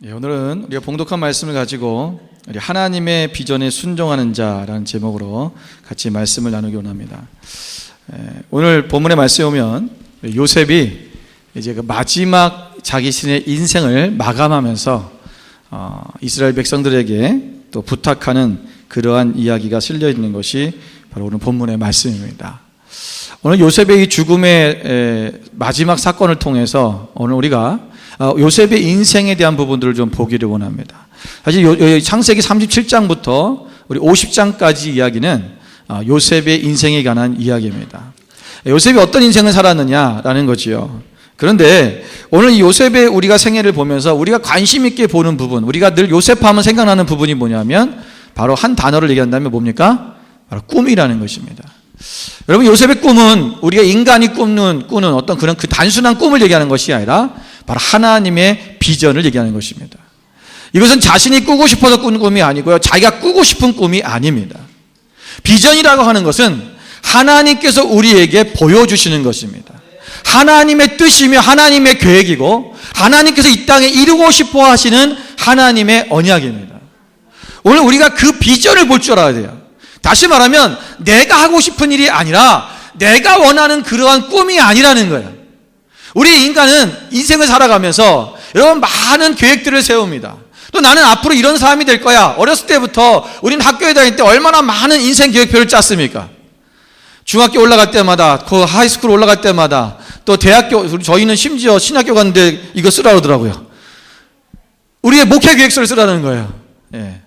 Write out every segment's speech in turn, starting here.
오늘은 우리가 봉독한 말씀을 가지고 우리 하나님의 비전에 순종하는 자라는 제목으로 같이 말씀을 나누기 원합니다. 오늘 본문의 말씀에 오면 요셉이 이제 그 마지막 자기 신의 인생을 마감하면서 이스라엘 백성들에게 또 부탁하는 그러한 이야기가 실려 있는 것이 바로 오늘 본문의 말씀입니다. 오늘 요셉의 이 죽음의 마지막 사건을 통해서 오늘 우리가 요셉의 인생에 대한 부분들을 좀 보기를 원합니다. 사실 창세기 37장부터 우리 50장까지 이야기는 요셉의 인생에 관한 이야기입니다. 요셉이 어떤 인생을 살았느냐라는 거지요. 그런데 오늘 이 요셉의 우리가 생애를 보면서 우리가 관심 있게 보는 부분, 우리가 늘 요셉 하면 생각나는 부분이 뭐냐면 바로 한 단어를 얘기한다면 뭡니까? 바로 꿈이라는 것입니다. 여러분, 요셉의 꿈은 우리가 인간이 꾸는 어떤 그런 그 단순한 꿈을 얘기하는 것이 아니라 바로 하나님의 비전을 얘기하는 것입니다. 이것은 자신이 꾸고 싶어서 꾸는 꿈이 아니고요, 자기가 꾸고 싶은 꿈이 아닙니다. 비전이라고 하는 것은 하나님께서 우리에게 보여주시는 것입니다. 하나님의 뜻이며 하나님의 계획이고 하나님께서 이 땅에 이루고 싶어 하시는 하나님의 언약입니다. 오늘 우리가 그 비전을 볼 줄 알아야 돼요. 다시 말하면 내가 하고 싶은 일이 아니라 내가 원하는 그러한 꿈이 아니라는 거예요. 우리 인간은 인생을 살아가면서 여러분 많은 계획들을 세웁니다. 또 나는 앞으로 이런 사람이 될 거야. 어렸을 때부터 우리는 학교에 다닐 때 얼마나 많은 인생 계획표를 짰습니까? 중학교 올라갈 때마다, 그 하이스쿨 올라갈 때마다, 또 대학교, 저희는 심지어 신학교 갔는데 이거 쓰라 그러더라고요. 우리의 목회 계획서를 쓰라는 거예요. 예.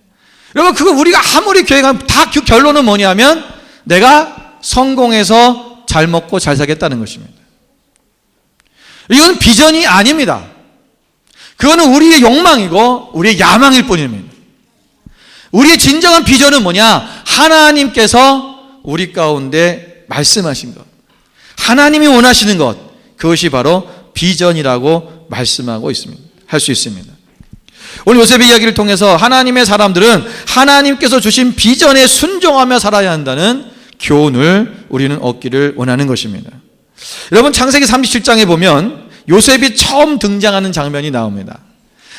여러분, 그거 우리가 아무리 계획하면 다 그 결론은 뭐냐면 내가 성공해서 잘 먹고 잘 살겠다는 것입니다. 이건 비전이 아닙니다. 그거는 우리의 욕망이고 우리의 야망일 뿐입니다. 우리의 진정한 비전은 뭐냐? 하나님께서 우리 가운데 말씀하신 것, 하나님이 원하시는 것, 그것이 바로 비전이라고 말씀하고 있습니다. 할 수 있습니다. 오늘 요셉의 이야기를 통해서 하나님의 사람들은 하나님께서 주신 비전에 순종하며 살아야 한다는 교훈을 우리는 얻기를 원하는 것입니다. 여러분, 창세기 37장에 보면 요셉이 처음 등장하는 장면이 나옵니다.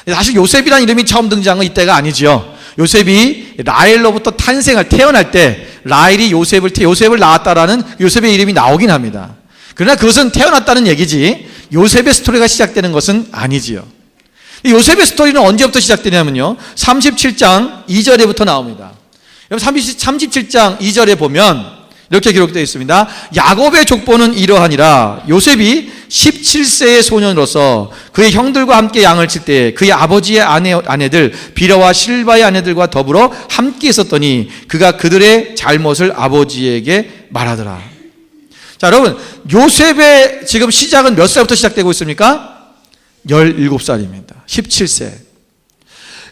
사실 요셉이라는 이름이 처음 등장한 건 이때가 아니죠. 요셉이 라헬로부터 태어날 때 라헬이 요셉을 낳았다라는 요셉의 이름이 나오긴 합니다. 그러나 그것은 태어났다는 얘기지 요셉의 스토리가 시작되는 것은 아니지요. 요셉의 스토리는 언제부터 시작되냐면요, 37장 2절에부터 나옵니다. 37장 2절에 보면 이렇게 기록되어 있습니다. 야곱의 족보는 이러하니라. 요셉이 17세의 소년으로서 그의 형들과 함께 양을 칠 때 그의 아버지의 아내들 비라와 실바의 아내들과 더불어 함께 있었더니 그가 그들의 잘못을 아버지에게 말하더라. 자, 여러분, 요셉의 지금 시작은 몇 살부터 시작되고 있습니까? 17살입니다. 17세.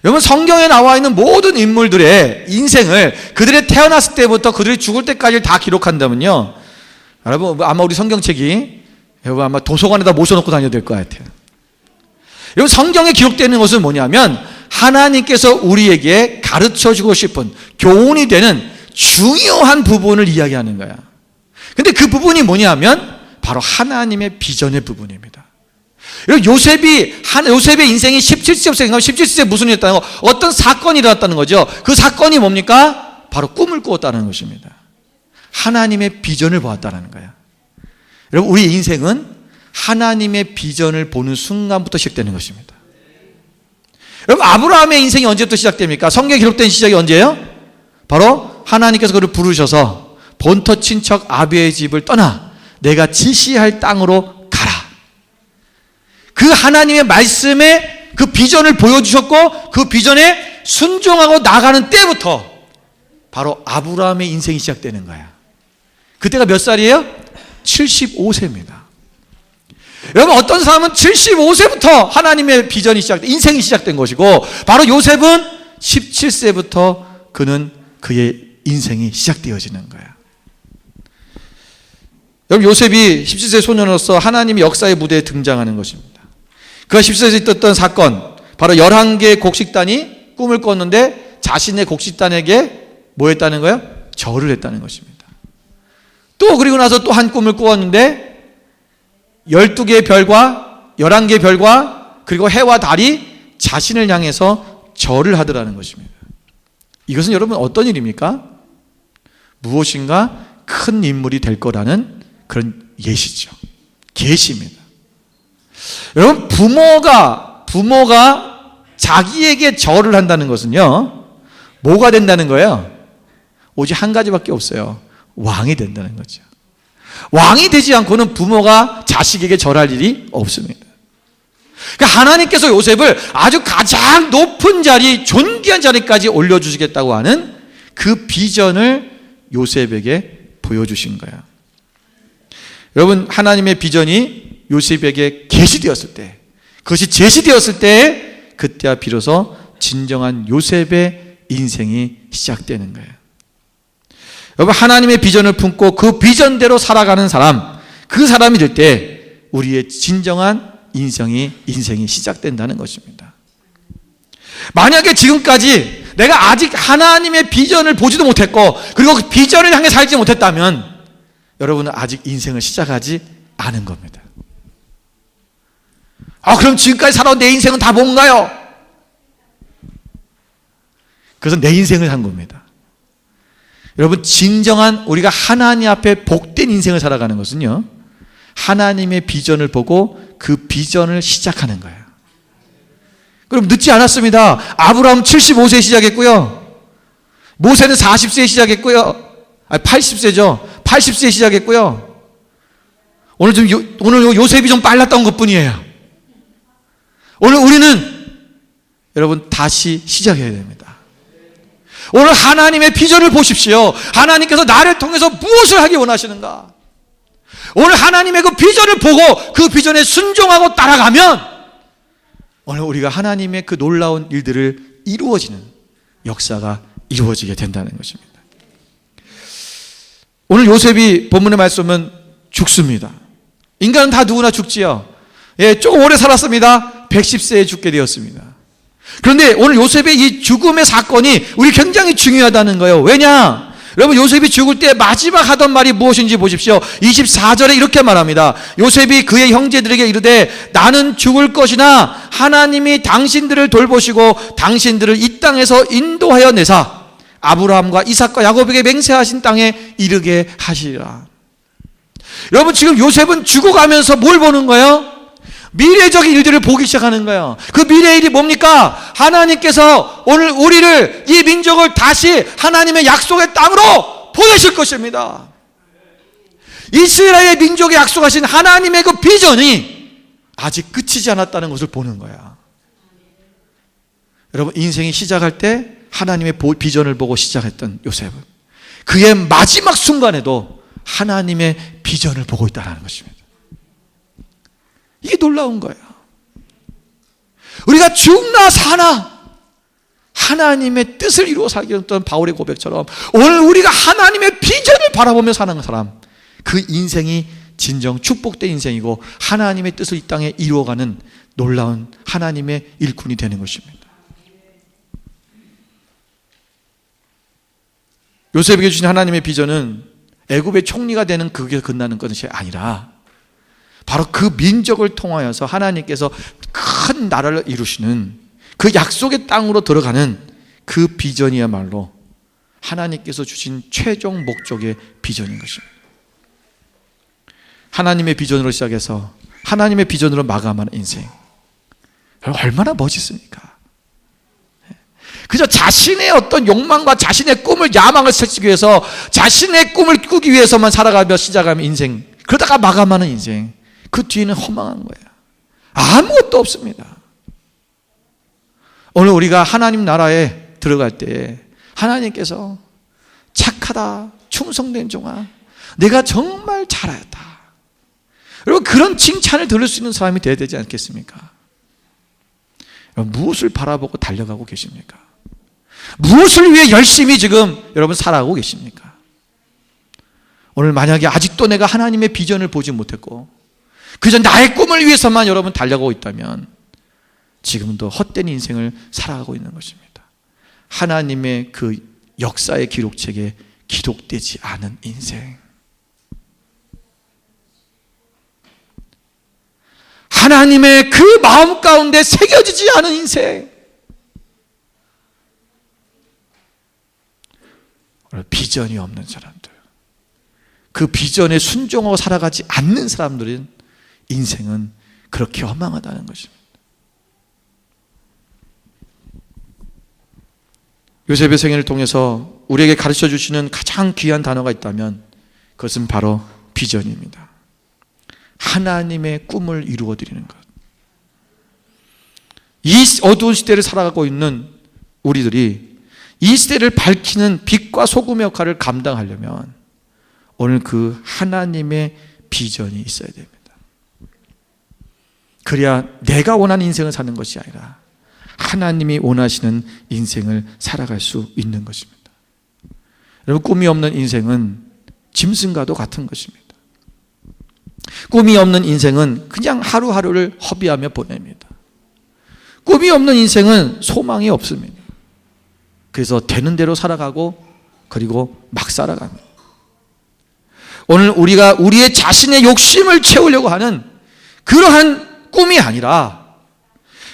여러분, 성경에 나와 있는 모든 인물들의 인생을 그들이 태어났을 때부터 그들이 죽을 때까지 다 기록한다면요, 여러분, 아마 우리 성경책이 여러분 아마 도서관에다 모셔놓고 다녀야 될 것 같아요. 여러분, 성경에 기록되는 것은 뭐냐면 하나님께서 우리에게 가르쳐주고 싶은 교훈이 되는 중요한 부분을 이야기하는 거야. 근데 그 부분이 뭐냐면 바로 하나님의 비전의 부분입니다. 요셉의 인생이 17세부터 17세 무슨 일이 있다는 거, 어떤 사건이 일어났다는 거죠. 그 사건이 뭡니까? 바로 꿈을 꾸었다는 것입니다. 하나님의 비전을 보았다는 거야. 여러분, 우리 인생은 하나님의 비전을 보는 순간부터 시작되는 것입니다. 여러분, 아브라함의 인생이 언제부터 시작됩니까? 성경에 기록된 시작이 언제예요? 바로 하나님께서 그를 부르셔서 본토 친척 아비의 집을 떠나 내가 지시할 땅으로 가라. 그 하나님의 말씀에 그 비전을 보여주셨고 그 비전에 순종하고 나가는 때부터 바로 아브라함의 인생이 시작되는 거야. 그때가 몇 살이에요? 75세입니다. 여러분, 어떤 사람은 75세부터 하나님의 비전이 인생이 시작된 것이고 바로 요셉은 17세부터 그의 인생이 시작되어지는 거야. 여러분, 요셉이 17세 소년으로서 하나님의 역사의 무대에 등장하는 것입니다. 그가 17세에서 있었던 사건, 바로 11개의 곡식단이 꿈을 꿨는데 자신의 곡식단에게 뭐 했다는 거예요? 절을 했다는 것입니다. 또 그리고 나서 또 한 꿈을 꾸었는데 12개의 별과 11개의 별과 그리고 해와 달이 자신을 향해서 절을 하더라는 것입니다. 이것은 여러분 어떤 일입니까? 무엇인가 큰 인물이 될 거라는 그런 예시죠. 계시입니다. 여러분, 부모가 자기에게 절을 한다는 것은요, 뭐가 된다는 거예요? 오직 한 가지밖에 없어요. 왕이 된다는 거죠. 왕이 되지 않고는 부모가 자식에게 절할 일이 없습니다. 그러니까 하나님께서 요셉을 아주 가장 높은 자리, 존귀한 자리까지 올려주시겠다고 하는 그 비전을 요셉에게 보여주신 거예요. 여러분, 하나님의 비전이 요셉에게 계시되었을 때, 그것이 제시되었을 때, 그때야 비로소 진정한 요셉의 인생이 시작되는 거예요. 여러분, 하나님의 비전을 품고 그 비전대로 살아가는 사람, 그 사람이 될 때 우리의 진정한 인생이 시작된다는 것입니다. 만약에 지금까지 내가 아직 하나님의 비전을 보지도 못했고, 그리고 그 비전을 향해 살지 못했다면 여러분은 아직 인생을 시작하지 않은 겁니다. 그럼 지금까지 살아온 내 인생은 다 뭔가요? 그래서 내 인생을 산 겁니다. 여러분, 진정한 우리가 하나님 앞에 복된 인생을 살아가는 것은요, 하나님의 비전을 보고 그 비전을 시작하는 거예요. 그럼 늦지 않았습니다. 아브라함 75세에 시작했고요, 모세는 40세에 시작했고요, 80세죠. 80세에 시작했고요. 오늘 요셉이 좀 빨랐던 것뿐이에요. 오늘 우리는 여러분 다시 시작해야 됩니다. 오늘 하나님의 비전을 보십시오. 하나님께서 나를 통해서 무엇을 하기 원하시는가? 오늘 하나님의 그 비전을 보고 그 비전에 순종하고 따라가면 오늘 우리가 하나님의 그 놀라운 일들을 이루어지는 역사가 이루어지게 된다는 것입니다. 오늘 요셉이 본문의 말씀은 죽습니다. 인간은 다 누구나 죽지요. 조금 오래 살았습니다. 110세에 죽게 되었습니다. 그런데 오늘 요셉의 이 죽음의 사건이 우리 굉장히 중요하다는 거예요. 왜냐? 여러분, 요셉이 죽을 때 마지막 하던 말이 무엇인지 보십시오. 24절에 이렇게 말합니다. 요셉이 그의 형제들에게 이르되 나는 죽을 것이나 하나님이 당신들을 돌보시고 당신들을 이 땅에서 인도하여 내사 아브라함과 이삭과 야곱에게 맹세하신 땅에 이르게 하시리라. 여러분, 지금 요셉은 죽어가면서 뭘 보는 거예요? 미래적인 일들을 보기 시작하는 거예요. 그 미래의 일이 뭡니까? 하나님께서 오늘 우리를, 이 민족을 다시 하나님의 약속의 땅으로 보내실 것입니다. 이스라엘 민족에 약속하신 하나님의 그 비전이 아직 끝이지 않았다는 것을 보는 거야. 여러분, 인생이 시작할 때 하나님의 비전을 보고 시작했던 요셉은 그의 마지막 순간에도 하나님의 비전을 보고 있다는 것입니다. 이게 놀라운 거예요. 우리가 죽나 사나 하나님의 뜻을 이루어 살겠던 바울의 고백처럼 오늘 우리가 하나님의 비전을 바라보며 사는 사람, 그 인생이 진정 축복된 인생이고 하나님의 뜻을 이 땅에 이루어가는 놀라운 하나님의 일꾼이 되는 것입니다. 요셉에게 주신 하나님의 비전은 애굽의 총리가 되는 그게 끝나는 것이 아니라 바로 그 민족을 통하여서 하나님께서 큰 나라를 이루시는 그 약속의 땅으로 들어가는 그 비전이야말로 하나님께서 주신 최종 목적의 비전인 것입니다. 하나님의 비전으로 시작해서 하나님의 비전으로 마감하는 인생, 얼마나 멋있습니까? 그저 자신의 어떤 욕망과 자신의 꿈을, 야망을 설치기 위해서 자신의 꿈을 꾸기 위해서만 살아가며 시작하는 인생, 그러다가 마감하는 인생, 그 뒤에는 허망한 거예요. 아무것도 없습니다. 오늘 우리가 하나님 나라에 들어갈 때 하나님께서 착하다, 충성된 종아, 내가 정말 잘하였다, 여러분, 그런 칭찬을 들을 수 있는 사람이 되어야 되지 않겠습니까? 무엇을 바라보고 달려가고 계십니까? 무엇을 위해 열심히 지금 여러분 살아가고 계십니까? 오늘 만약에 아직도 내가 하나님의 비전을 보지 못했고 그저 나의 꿈을 위해서만 여러분 달려가고 있다면 지금도 헛된 인생을 살아가고 있는 것입니다. 하나님의 그 역사의 기록책에 기록되지 않은 인생, 하나님의 그 마음 가운데 새겨지지 않은 인생, 비전이 없는 사람들, 그 비전에 순종하고 살아가지 않는 사람들은 인생은 그렇게 허망하다는 것입니다. 요셉의 생애를 통해서 우리에게 가르쳐 주시는 가장 귀한 단어가 있다면 그것은 바로 비전입니다. 하나님의 꿈을 이루어 드리는 것. 이 어두운 시대를 살아가고 있는 우리들이 이 시대를 밝히는 빛과 소금의 역할을 감당하려면 오늘 그 하나님의 비전이 있어야 됩니다. 그래야 내가 원하는 인생을 사는 것이 아니라 하나님이 원하시는 인생을 살아갈 수 있는 것입니다. 여러분, 꿈이 없는 인생은 짐승과도 같은 것입니다. 꿈이 없는 인생은 그냥 하루하루를 허비하며 보냅니다. 꿈이 없는 인생은 소망이 없습니다. 그래서 되는 대로 살아가고 그리고 막 살아갑니다. 오늘 우리가 우리의 자신의 욕심을 채우려고 하는 그러한 꿈이 아니라,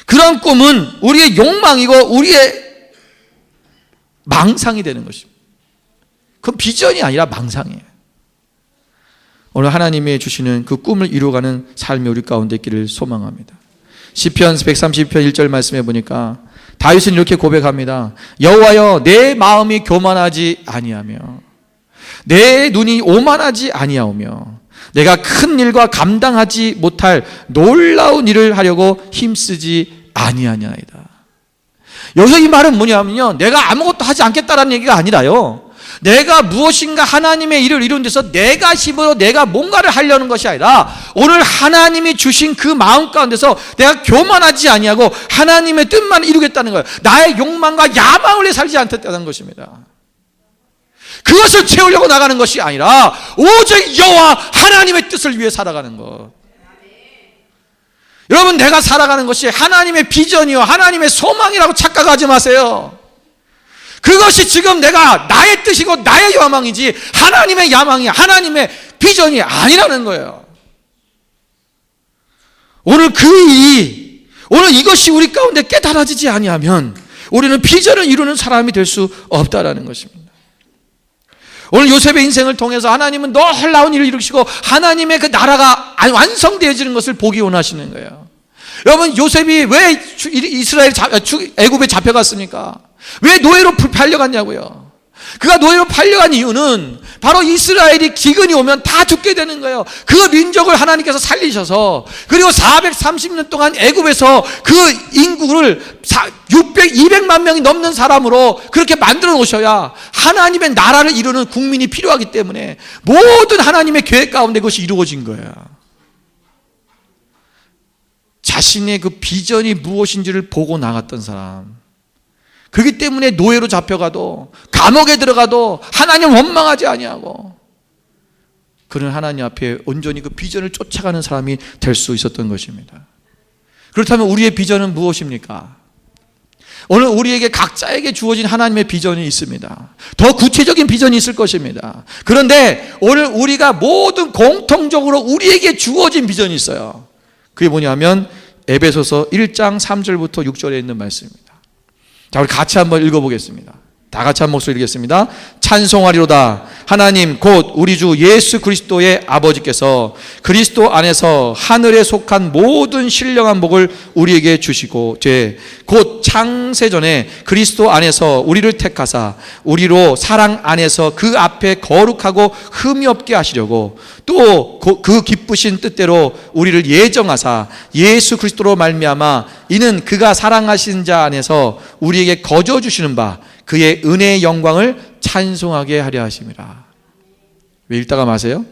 그런 꿈은 우리의 욕망이고 우리의 망상이 되는 것입니다. 그건 비전이 아니라 망상이에요. 오늘 하나님이 주시는 그 꿈을 이루어가는 삶이 우리 가운데 있기를 소망합니다. 시편 132편 1절 말씀해 보니까 다윗은 이렇게 고백합니다. 여호와여, 내 마음이 교만하지 아니하며 내 눈이 오만하지 아니하오며 내가 큰 일과 감당하지 못할 놀라운 일을 하려고 힘쓰지 아니하냐이다. 여기서 이 말은 뭐냐면요, 내가 아무것도 하지 않겠다라는 얘기가 아니라요, 내가 무엇인가 하나님의 일을 이루는 데서 내가 힘으로 내가 뭔가를 하려는 것이 아니라 오늘 하나님이 주신 그 마음 가운데서 내가 교만하지 아니하고 하나님의 뜻만 이루겠다는 거예요. 나의 욕망과 야망을 위해 살지 않겠다는 것입니다. 그것을 채우려고 나가는 것이 아니라 오직 여호와 하나님의 뜻을 위해 살아가는 것. 여러분, 내가 살아가는 것이 하나님의 비전이요 하나님의 소망이라고 착각하지 마세요. 그것이 지금 내가 나의 뜻이고 나의 야망이지 하나님의 야망이, 하나님의 비전이 아니라는 거예요. 오늘 오늘 이것이 우리 가운데 깨달아지지 아니하면 우리는 비전을 이루는 사람이 될 수 없다라는 것입니다. 오늘 요셉의 인생을 통해서 하나님은 놀라운 일을 이루시고 하나님의 그 나라가 완성되어지는 것을 보기 원하시는 거예요. 여러분, 요셉이 왜 애굽에 잡혀갔습니까? 왜 노예로 팔려갔냐고요? 그가 노예로 팔려간 이유는 바로 이스라엘이 기근이 오면 다 죽게 되는 거예요. 그 민족을 하나님께서 살리셔서, 그리고 430년 동안 애굽에서 그 인구를 200만 명이 넘는 사람으로 그렇게 만들어 놓으셔야 하나님의 나라를 이루는 국민이 필요하기 때문에 모든 하나님의 계획 가운데 그것이 이루어진 거예요. 자신의 그 비전이 무엇인지를 보고 나갔던 사람, 그렇기 때문에 노예로 잡혀가도 감옥에 들어가도 하나님 원망하지 아니하고 그는 하나님 앞에 온전히 그 비전을 쫓아가는 사람이 될 수 있었던 것입니다. 그렇다면 우리의 비전은 무엇입니까? 오늘 우리에게 각자에게 주어진 하나님의 비전이 있습니다. 더 구체적인 비전이 있을 것입니다. 그런데 오늘 우리가 모든 공통적으로 우리에게 주어진 비전이 있어요. 그게 뭐냐면 에베소서 1장 3절부터 6절에 있는 말씀입니다. 자, 우리 같이 한번 읽어보겠습니다. 다 같이 한 목소리 읽겠습니다. 찬송하리로다. 하나님 곧 우리 주 예수 그리스도의 아버지께서 그리스도 안에서 하늘에 속한 모든 신령한 복을 우리에게 주시고 곧 창세전에 그리스도 안에서 우리를 택하사 우리로 사랑 안에서 그 앞에 거룩하고 흠이 없게 하시려고 또 그 기쁘신 뜻대로 우리를 예정하사 예수 그리스도로 말미암아 이는 그가 사랑하신 자 안에서 우리에게 거저 주시는 바 그의 은혜의 영광을 찬송하게 하려 하심이라. 왜 읽다가 마세요?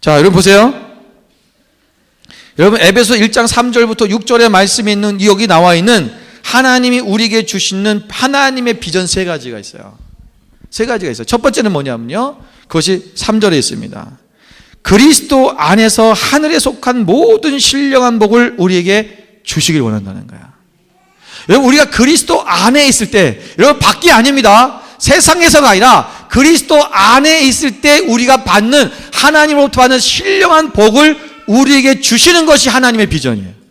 자, 여러분 보세요. 여러분, 에베소 1장 3절부터 6절의 말씀에 있는, 여기 나와 있는 하나님이 우리에게 주시는 하나님의 비전 세 가지가 있어요. 세 가지가 있어요. 첫 번째는 뭐냐면요, 그것이 3절에 있습니다. 그리스도 안에서 하늘에 속한 모든 신령한 복을 우리에게 주시길 원한다는 거야. 여러분, 우리가 그리스도 안에 있을 때, 여러분 밖이 아닙니다. 세상에서가 아니라 그리스도 안에 있을 때 우리가 받는, 하나님으로부터 받는 신령한 복을 우리에게 주시는 것이 하나님의 비전이에요.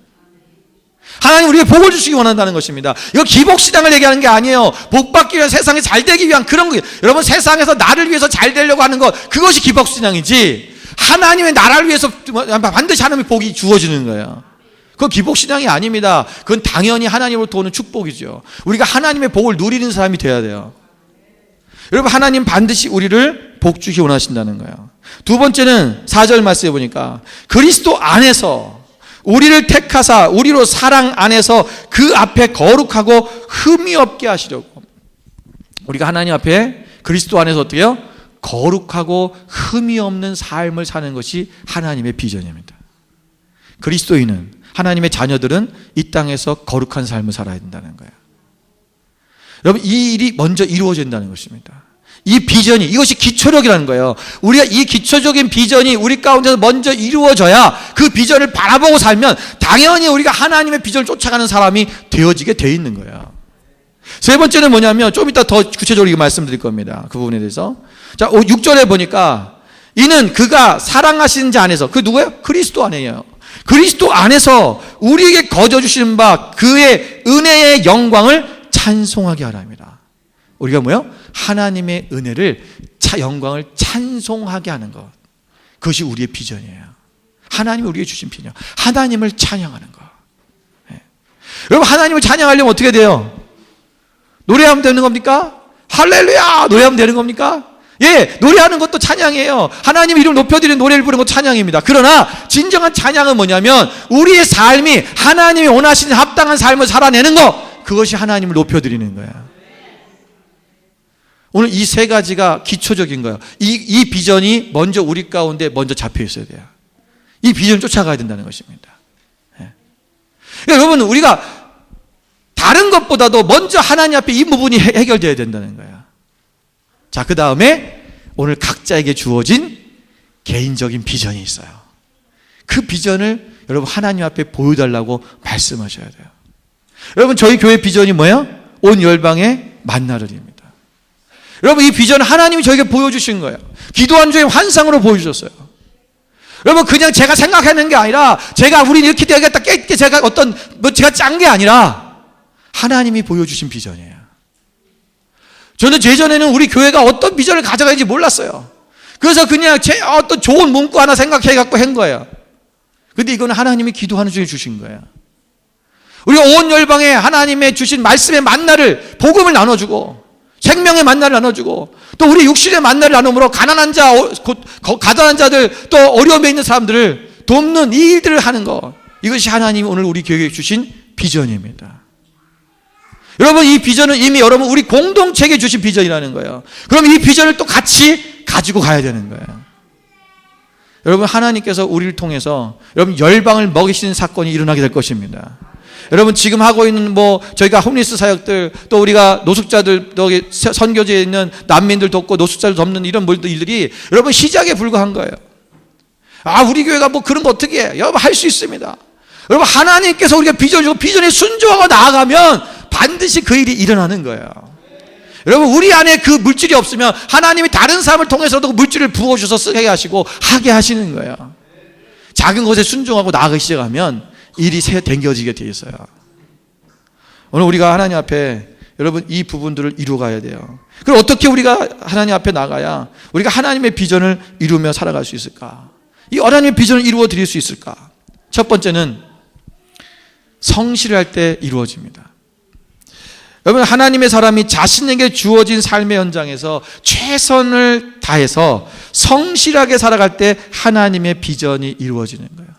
하나님 우리에게 복을 주시기 원한다는 것입니다. 이거 기복신앙을 얘기하는 게 아니에요. 복 받기 위한, 세상에 잘 되기 위한 그런 거. 여러분, 세상에서 나를 위해서 잘 되려고 하는 것, 그것이 기복신앙이지, 하나님의 나라를 위해서 반드시 하나님의 복이 주어지는 거예요. 그건 기복신앙이 아닙니다. 그건 당연히 하나님으로부터 오는 축복이죠. 우리가 하나님의 복을 누리는 사람이 돼야 돼요. 여러분, 하나님 반드시 우리를 복 주기 원하신다는 거예요. 두 번째는 4절 말씀해 보니까 그리스도 안에서 우리를 택하사 우리로 사랑 안에서 그 앞에 거룩하고 흠이 없게 하시려고. 우리가 하나님 앞에 그리스도 안에서 어떻게 해요? 거룩하고 흠이 없는 삶을 사는 것이 하나님의 비전입니다. 그리스도인은, 하나님의 자녀들은 이 땅에서 거룩한 삶을 살아야 된다는 거예요. 여러분, 이 일이 먼저 이루어진다는 것입니다. 이 비전이, 이것이 기초력이라는 거예요. 우리가 이 기초적인 비전이 우리 가운데서 먼저 이루어져야 그 비전을 바라보고 살면 당연히 우리가 하나님의 비전을 쫓아가는 사람이 되어지게 돼 있는 거예요. 세 번째는 뭐냐면, 좀 이따 더 구체적으로 말씀드릴 겁니다. 그 부분에 대해서. 자, 6절에 보니까 이는 그가 사랑하시는 자 안에서, 그 누구예요? 그리스도 안에요. 그리스도 안에서 우리에게 거저 주시는 바 그의 은혜의 영광을 찬송하게 하랍니다. 우리가 뭐요? 하나님의 은혜를, 영광을 찬송하게 하는 것. 그것이 우리의 비전이에요. 하나님이 우리에게 주신 비전. 하나님을 찬양하는 것. 네. 여러분, 하나님을 찬양하려면 어떻게 돼요? 노래하면 되는 겁니까? 할렐루야! 노래하면 되는 겁니까? 예, 노래하는 것도 찬양이에요. 하나님 이름 높여드리는 노래를 부르는 것도 찬양입니다. 그러나 진정한 찬양은 뭐냐면 우리의 삶이 하나님이 원하시는 합당한 삶을 살아내는 것, 그것이 하나님을 높여드리는 거예요. 오늘 이 세 가지가 기초적인 거예요. 이 비전이 먼저 우리 가운데 먼저 잡혀 있어야 돼요. 이 비전을 쫓아가야 된다는 것입니다. 예. 그러니까 여러분, 우리가 다른 것보다도 먼저 하나님 앞에 이 부분이 해결돼야 된다는 거예요. 자, 그 다음에 오늘 각자에게 주어진 개인적인 비전이 있어요. 그 비전을 여러분 하나님 앞에 보여달라고 말씀하셔야 돼요. 여러분, 저희 교회 비전이 뭐예요? 온 열방의 만나를입니다. 여러분, 이 비전은 하나님이 저에게 보여주신 거예요. 기도한 중에 환상으로 보여주셨어요. 여러분, 그냥 제가 생각하는 게 아니라, 우리는 이렇게 되겠다, 제가 제가 짠 게 아니라 하나님이 보여주신 비전이에요. 저는 예전에는 우리 교회가 어떤 비전을 가져가는지 몰랐어요. 그래서 그냥 어떤 좋은 문구 하나 생각해갖고 한 거예요. 근데 이거는 하나님이 기도하는 중에 주신 거예요. 우리가 온 열방에 하나님의 주신 말씀의 만나를, 복음을 나눠주고, 생명의 만나를 나눠주고, 또 우리 육신의 만나를 나눔으로 가난한 자들, 또 어려움에 있는 사람들을 돕는 이 일들을 하는 것, 이것이 하나님이 오늘 우리 교회에 주신 비전입니다. 여러분, 이 비전은 이미 여러분 우리 공동체에게 주신 비전이라는 거예요. 그럼 이 비전을 또 같이 가지고 가야 되는 거예요. 여러분, 하나님께서 우리를 통해서 여러분 열방을 먹이시는 사건이 일어나게 될 것입니다. 여러분, 지금 하고 있는 저희가 홈리스 사역들, 또 우리가 노숙자들, 또 선교지에 있는 난민들 돕고 노숙자들 돕는 이런 일들이 여러분 시작에 불과한 거예요. 아, 우리 교회가 그런 거 어떻게 해? 여러분, 할 수 있습니다. 여러분, 하나님께서 우리가 비전을 주고 비전에 순종하고 나아가면 반드시 그 일이 일어나는 거예요. 여러분, 우리 안에 그 물질이 없으면 하나님이 다른 사람을 통해서도 물질을 부어주셔서 쓰게 하시고 하게 하시는 거예요. 작은 것에 순종하고 나아가기 시작하면 일이 당겨지게 돼 있어요. 오늘 우리가 하나님 앞에 여러분 이 부분들을 이루어가야 돼요. 그럼 어떻게 우리가 하나님 앞에 나가야 우리가 하나님의 비전을 이루며 살아갈 수 있을까? 이 하나님의 비전을 이루어 드릴 수 있을까? 첫 번째는 성실을 할 때 이루어집니다. 여러분, 하나님의 사람이 자신에게 주어진 삶의 현장에서 최선을 다해서 성실하게 살아갈 때 하나님의 비전이 이루어지는 거예요.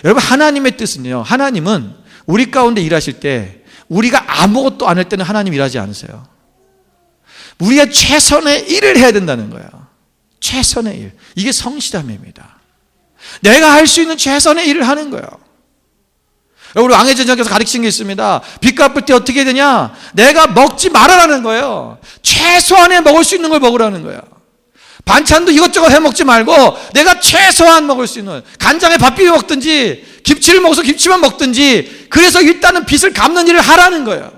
여러분, 하나님의 뜻은요, 하나님은 우리 가운데 일하실 때 우리가 아무것도 안 할 때는 하나님 일하지 않으세요. 우리가 최선의 일을 해야 된다는 거예요. 최선의 일. 이게 성실함입니다. 내가 할 수 있는 최선의 일을 하는 거예요. 우리 왕해전장께서 가르치신 게 있습니다. 빚 갚을 때 어떻게 해야 되냐? 내가 먹지 말아라는 거예요. 최소한의 먹을 수 있는 걸 먹으라는 거예요. 반찬도 이것저것 해 먹지 말고 내가 최소한 먹을 수 있는, 간장에 밥 비벼 먹든지 김치를 먹어서 김치만 먹든지, 그래서 일단은 빚을 갚는 일을 하라는 거예요.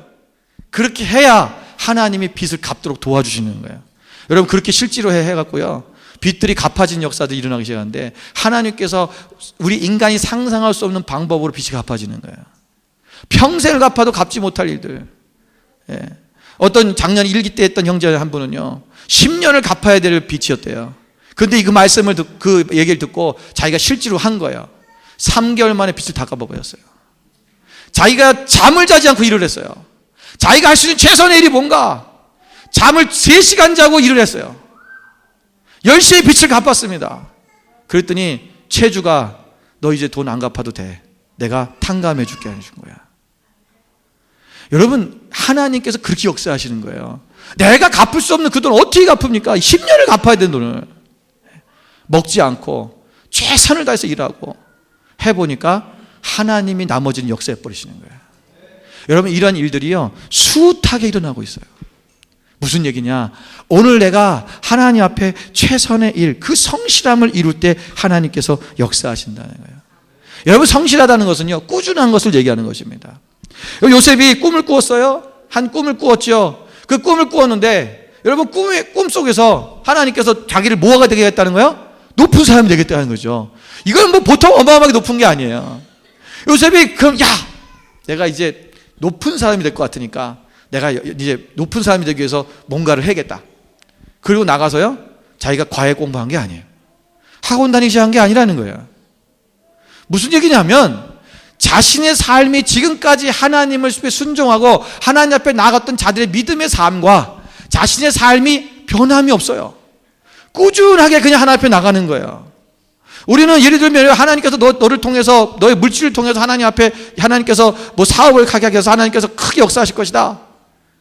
그렇게 해야 하나님이 빚을 갚도록 도와주시는 거예요. 여러분, 그렇게 실제로 해갖고요, 빚들이 갚아진 역사도 일어나기 시작하는데 하나님께서 우리 인간이 상상할 수 없는 방법으로 빚이 갚아지는 거예요. 평생을 갚아도 갚지 못할 일들. 예. 어떤 작년 일기 때 했던 형제 한 분은요 10년을 갚아야 될 빚이었대요. 그런데 그 말씀을 그 얘기를 듣고 자기가 실제로 한 거예요. 3개월 만에 빚을 다 갚아버렸어요. 자기가 잠을 자지 않고 일을 했어요. 자기가 할 수 있는 최선의 일이 뭔가 잠을 3시간 자고 일을 했어요. 열심히 빚을 갚았습니다. 그랬더니 채주가 너 이제 돈 안 갚아도 돼. 내가 탕감해 줄게 해준 거야. 여러분 하나님께서 그렇게 역사하시는 거예요. 내가 갚을 수 없는 그 돈 어떻게 갚습니까? 10년을 갚아야 되는 돈을 먹지 않고 최선을 다해서 일하고 해보니까 하나님이 나머지는 역사해 버리시는 거예요. 여러분 이런 일들이요 숱하게 일어나고 있어요. 무슨 얘기냐? 오늘 내가 하나님 앞에 최선의 일, 그 성실함을 이룰 때 하나님께서 역사하신다는 거예요. 여러분 성실하다는 것은요 꾸준한 것을 얘기하는 것입니다. 요셉이 꿈을 꾸었어요. 한 꿈을 꾸었죠. 그 꿈을 꾸었는데 여러분 꿈 속에서 하나님께서 자기를 뭐가 되게 했다는 거예요? 높은 사람이 되겠다는 거죠. 이건 뭐 보통 어마어마하게 높은 게 아니에요. 요셉이 그럼 내가 이제 높은 사람이 될 것 같으니까 내가 이제 높은 사람이 되기 위해서 뭔가를 해야겠다. 그리고 나가서요 자기가 과외 공부한 게 아니에요. 학원 다니기 시작한 게 아니라는 거예요. 무슨 얘기냐면 자신의 삶이 지금까지 하나님을 순종하고 하나님 앞에 나갔던 자들의 믿음의 삶과 자신의 삶이 변함이 없어요. 꾸준하게 그냥 하나님 앞에 나가는 거예요. 우리는 예를 들면 하나님께서 너를 통해서 너의 물질을 통해서 하나님 앞에 하나님께서 뭐 사업을 하게 해서 하나님께서 크게 역사하실 것이다.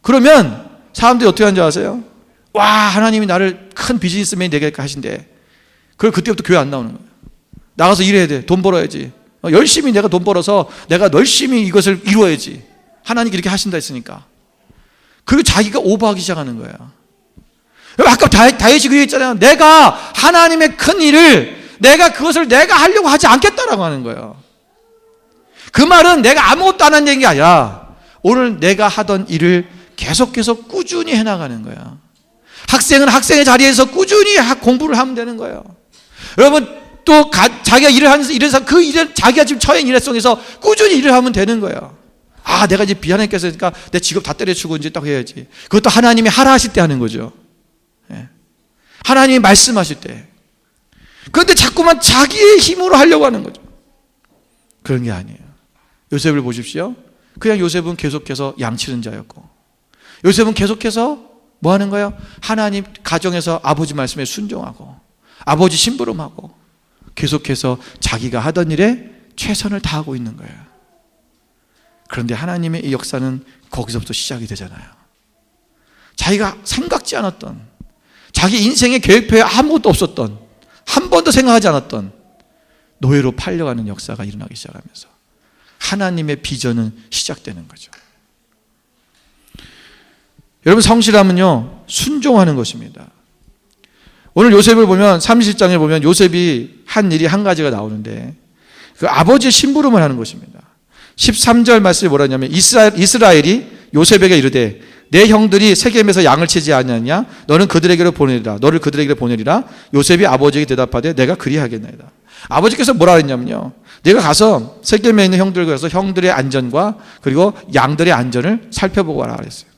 그러면 사람들이 어떻게 하는 줄 아세요? 와 하나님이 나를 큰 비즈니스맨이 되게 하신대. 그럼 그때부터 교회 안 나오는 거예요. 나가서 일해야 돼. 돈 벌어야지. 열심히 내가 돈 벌어서 내가 열심히 이것을 이루어야지. 하나님이 이렇게 하신다 했으니까. 그리고 자기가 오버하기 시작하는 거예요. 아까 다윗이 그 얘기했잖아요. 내가 하나님의 큰 일을 내가 그것을 내가 하려고 하지 않겠다라고 하는 거예요. 그 말은 내가 아무것도 안 하는 얘기가 아니라 오늘 내가 하던 일을 계속해서 꾸준히 해나가는 거야. 학생은 학생의 자리에서 꾸준히 공부를 하면 되는 거예요. 여러분 또 자기가 일을 하면서 일해서 그 일을 자기가 지금 처한 일에 속에서 꾸준히 일을 하면 되는 거예요. 내가 이제 하나님께서 그러니까 내 직업 다 때려치고 이제 딱 해야지. 그것도 하나님이 하라 하실 때 하는 거죠. 예. 하나님이 말씀하실 때. 그런데 자꾸만 자기의 힘으로 하려고 하는 거죠. 그런 게 아니에요. 요셉을 보십시오. 그냥 요셉은 계속해서 양치는 자였고 요셉은 계속해서 뭐 하는 거예요? 하나님 가정에서 아버지 말씀에 순종하고 아버지 심부름하고 계속해서 자기가 하던 일에 최선을 다하고 있는 거예요. 그런데 하나님의 이 역사는 거기서부터 시작이 되잖아요. 자기가 생각지 않았던 자기 인생의 계획표에 아무것도 없었던 한 번도 생각하지 않았던 노예로 팔려가는 역사가 일어나기 시작하면서 하나님의 비전은 시작되는 거죠. 여러분 성실함은요 순종하는 것입니다. 오늘 요셉을 보면 37장에 보면 요셉이 한 일이 한 가지가 나오는데 그 아버지의 심부름을 하는 것입니다. 13절 말씀이 뭐라냐면 이스라엘이 요셉에게 이르되 내 형들이 세겜에서 양을 치지 않느냐 너는 그들에게로 보내리라 너를 그들에게로 보내리라. 요셉이 아버지에게 대답하되 내가 그리하겠나이다. 아버지께서 뭐라 했냐면요 내가 가서 세겜에 있는 형들과 가서 형들의 안전과 그리고 양들의 안전을 살펴보고 와라 그랬어요.